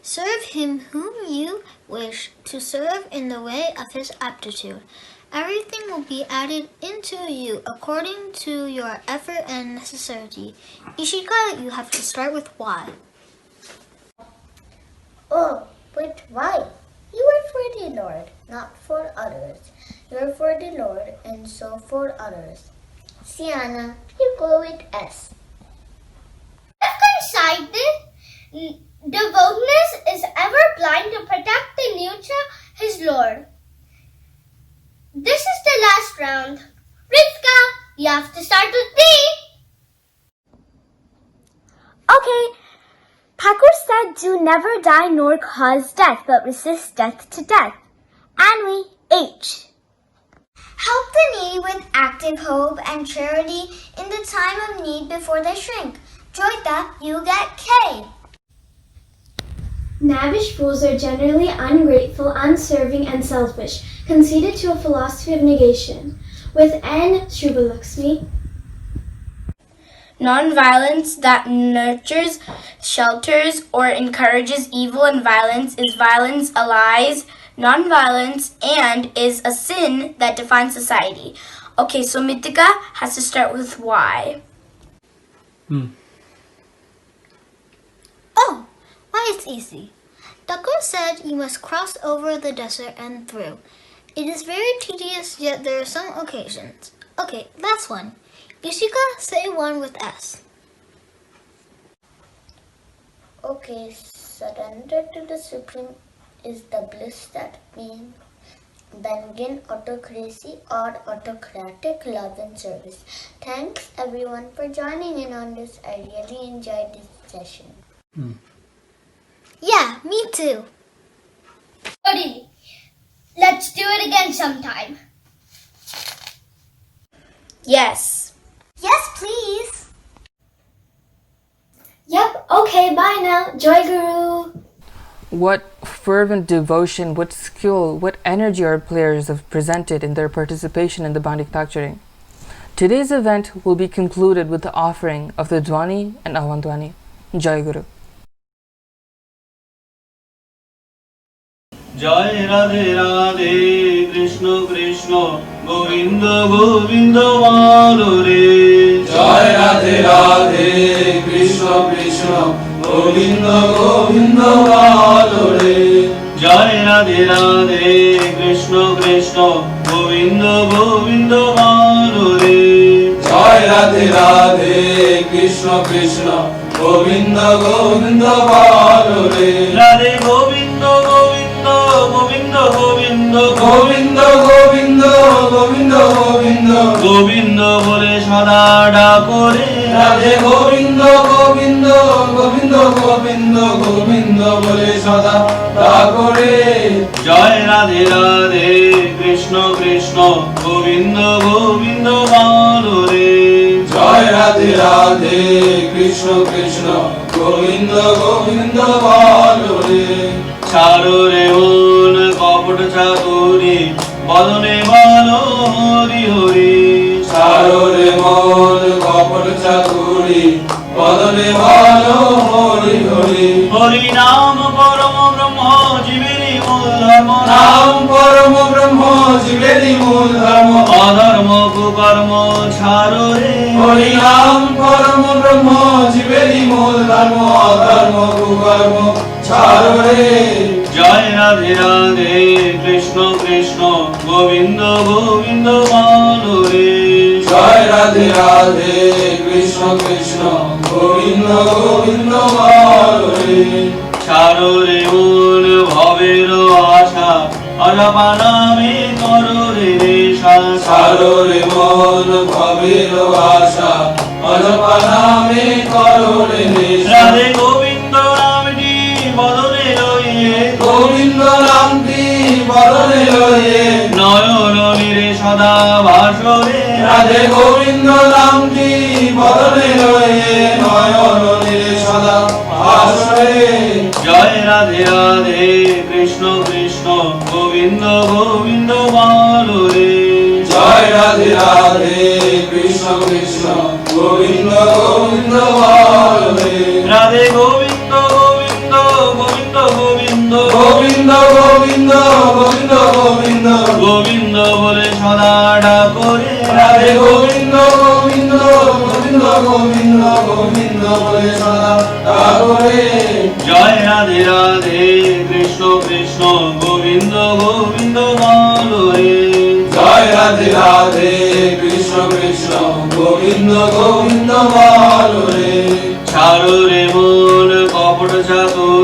Serve him whom you wish to serve in the way of his aptitude. Everything will be added into you according to your effort and necessity. Ishika, you have to start with Y. Oh, with Y. You are for the Lord, not for others. You are for the Lord, and so for others. Siana, you go with S. I've decided Devoutness is ever blind to protect the nature, his Lord. This is the last round. Ritka, you have to start with me. Okay. Thakur said, do never die nor cause death, but resist death to death. Anwi, H. Help the needy with active hope and charity in the time of need before they shrink. Joita, you get K. Navish fools are generally ungrateful, unserving, and selfish, conceited to a philosophy of negation. With N, Shubhalakshmi. Non-violence that nurtures, shelters, or encourages evil and violence is violence, allies, non-violence, and is a sin that defines society. Okay, so Mitika has to start with Y. Oh, why it's easy. Thakur said you must cross over the desert and through. It is very tedious, yet there are some occasions. Okay, last one. Ishika, say one with S. Okay, surrender to the Supreme is the bliss that means Benign autocracy or autocratic love and service. Thanks everyone for joining in on this. I really enjoyed this session. Yeah, me too. Buddy, let's do it again sometime. Yes. Yes, please. Yep, okay, bye now. Joy Guru. What fervent devotion, what skill, what energy our players have presented in their participation in the Bandiktakcharing. Today's event will be concluded with the offering of the Dwani and Avandwani. Jai Guru. Jai Radhe Radhe, Krishna Krishna, Govinda Govinda Valore. Jai Radhe Radhe, Krishna Krishna, Govinda Govinda Valore. Jai Radhe Radhe, Krishna Krishna, Govinda Govinda Valore. Jai Radhe Radhe, Krishna Krishna, Govinda Govinda Valore. Radhe Govinda Govinda, Govinda Govinda, Govinda Govinda, Govinda Govinda, Govinda bole sada ডাকরে Radhe Govinda Govinda Govinda Govinda Govinda বলে সদা ডাকরে জয় রাধে রাধে কৃষ্ণ কৃষ্ণ গোবিন্দ গোবিন্দ বলো রে জয় রাধে রাধে কৃষ্ণ কৃষ্ণ গোবিন্দ গোবিন্দ বলো রে ছাড়ো রে মন কপট চাতুরি বদনে বলো হরি হরি ছাড়ো রে মন কপট চাতুরি বদনে বলো হরি হরি হরি নাম পরম ব্রহ্ম জীবেরই মূল ধর্ম নাম পরম ব্রহ্ম জীবেরই মূল ধর্ম অধর্ম কুকর্ম ছাড়ো রে হরি নাম পরম ব্রহ্ম জীবেরই মূল ধর্ম অধর্ম কুকর্ম ছাড়ো রে জয় রাধে রাধে কৃষ্ণ কৃষ্ণ গোবিন্দ গোবিন্দ বলো রে জয় রাধে রাধে কৃষ্ণ কৃষ্ণ গোবিন্দ গোবিন্দ বলো রে ছাড়ো রে মন ভবের আশা অজপা নামে করো রে রেশা ছাড়ো রে মন ভবের আশা অজপা নামে করো রে রেশা রাধে গোবিন্দ নামটি বদলে লইয়ে গোবিন্দ নামটি বদলে লইয়ে নয়ন নীরে সদা ভাসরে রাধে গোবিন্দ নামটি বদলে লইয়ে নয়ন নীরে সদা ভাসরে জয় রাধে রাধে কৃষ্ণ কৃষ্ণ গোবিন্দ গোবিন্দ বলো রে জয় রাধে রাধে কৃষ্ণ কৃষ্ণ গোবিন্দ গোবিন্দ বলো রে রাধে গোবিন্দ গোবিন্দ গোবিন্দ গোবিন্দ গোবিন্দ গোবিন্দ গোবিন্দ গোবিন্দ গোবিন্দ বলে সদা ডাকরে রাধে গোবিন্দ গোবিন্দ গোবিন্দ গোবিন্দ গোবিন্দ বলে সদা ডাকরে জয় রাধে রাধে কৃষ্ণ কৃষ্ণ গোবিন্দ গোবিন্দ বলো রে জয় রাধে রাধে কৃষ্ণ কৃষ্ণ গোবিন্দ গোবিন্দ বলো রে ছাড়ো রে মন কপট চাতুর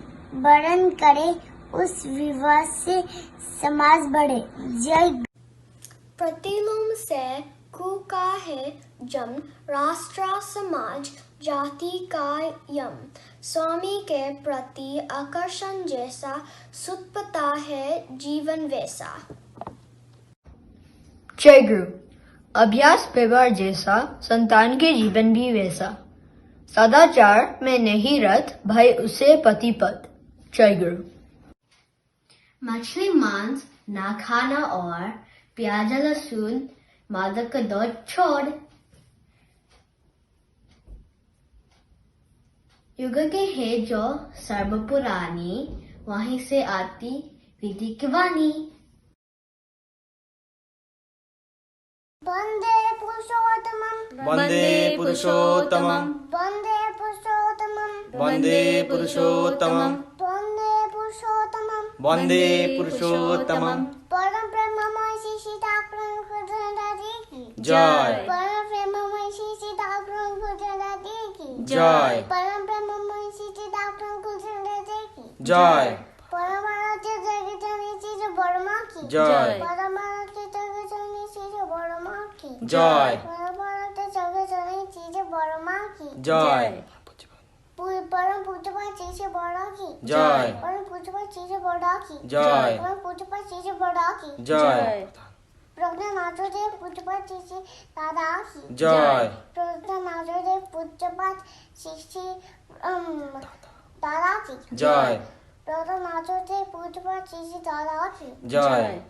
वर्णन करे, उस विवाह से समाज बढ़े। जय। प्रतिलोम से कु का है जम, राष्ट्र समाज जाति का यम, स्वामी के प्रति आकर्षण जैसा सुतपता है जीवन वैसा। जय गुरु। अभ्यास व्यवहार जैसा संतान के जीवन भी वैसा, सदाचार में नहीं रत भय उसे पति पद। जय गुरु। मछली मांस ना खाना और प्याज लहसुन मादक द्रव्य छोड़। युग के है जो सर्व पुरानी, वहीं से आती विधि की वाणी। वंदे पुरुषोत्तमं वंदे पुरुषोत्तमं वंदे पुरुषोत्तमं वंदे पुरुषोत्तमं वंदे पुरुषोत्तमं वंदे पुरुषोत्तमं परम ब्रह्ममय श्री ठाकुर खुदादा जी की जय। परम ब्रह्ममय श्री ठाकुर खुदादा जी की जय। परम ब्रह्ममय श्री ठाकुर खुदादा जी की जय। परम आराध्य जगतजननी श्री बर्मा की जय। परम आराध्य जगतजननी श्री बर्मा की जय। परम आराध्य जगतजननी श्री बर्मा की जय। परम पूज्यपाद श्री बड़ा की जय। परम पूज्यपाद श्री बड़ा की जय। परम पूज्यपाद श्री बड़ा की जय। प्रज्ञा नाचोदेव पूज्यपाद श्री दादा की जय। प्रज्ञा नाचोदेव पूज्यपाद श्री दादा की जय। प्रज्ञा नाचोदेव पूज्यपाद श्री दादा की जय।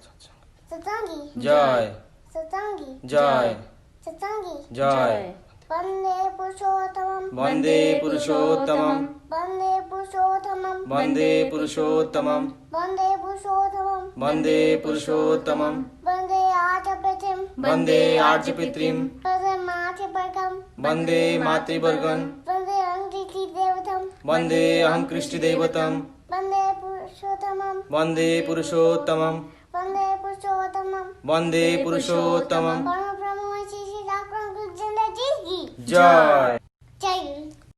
सतंगी जय। सतंगी जय। सतंगी जय। वंदे पुरुषोत्तमं वंदे पुरुषोत्तमं वंदे पुरुषोत्तमं वंदे पुरुषोत्तमं वंदे पुरुषोत्तमं वंदे पुरुषोत्तमं वंदे आर्यपितृं वंदे आर्यपितृं वंदे मातृवर्गं वंदे मातृवर्गं वंदे अहं वंदे अहं कृष्णदेवतं वंदे पुरुषोत्तमं वंदे पुरुषोत्तमं वंदे पुरुषोत्तमं वंदे पुरुषोत्तमं परम ब्रह्म श्री ठाकुर खुदादा जी की जय। जय।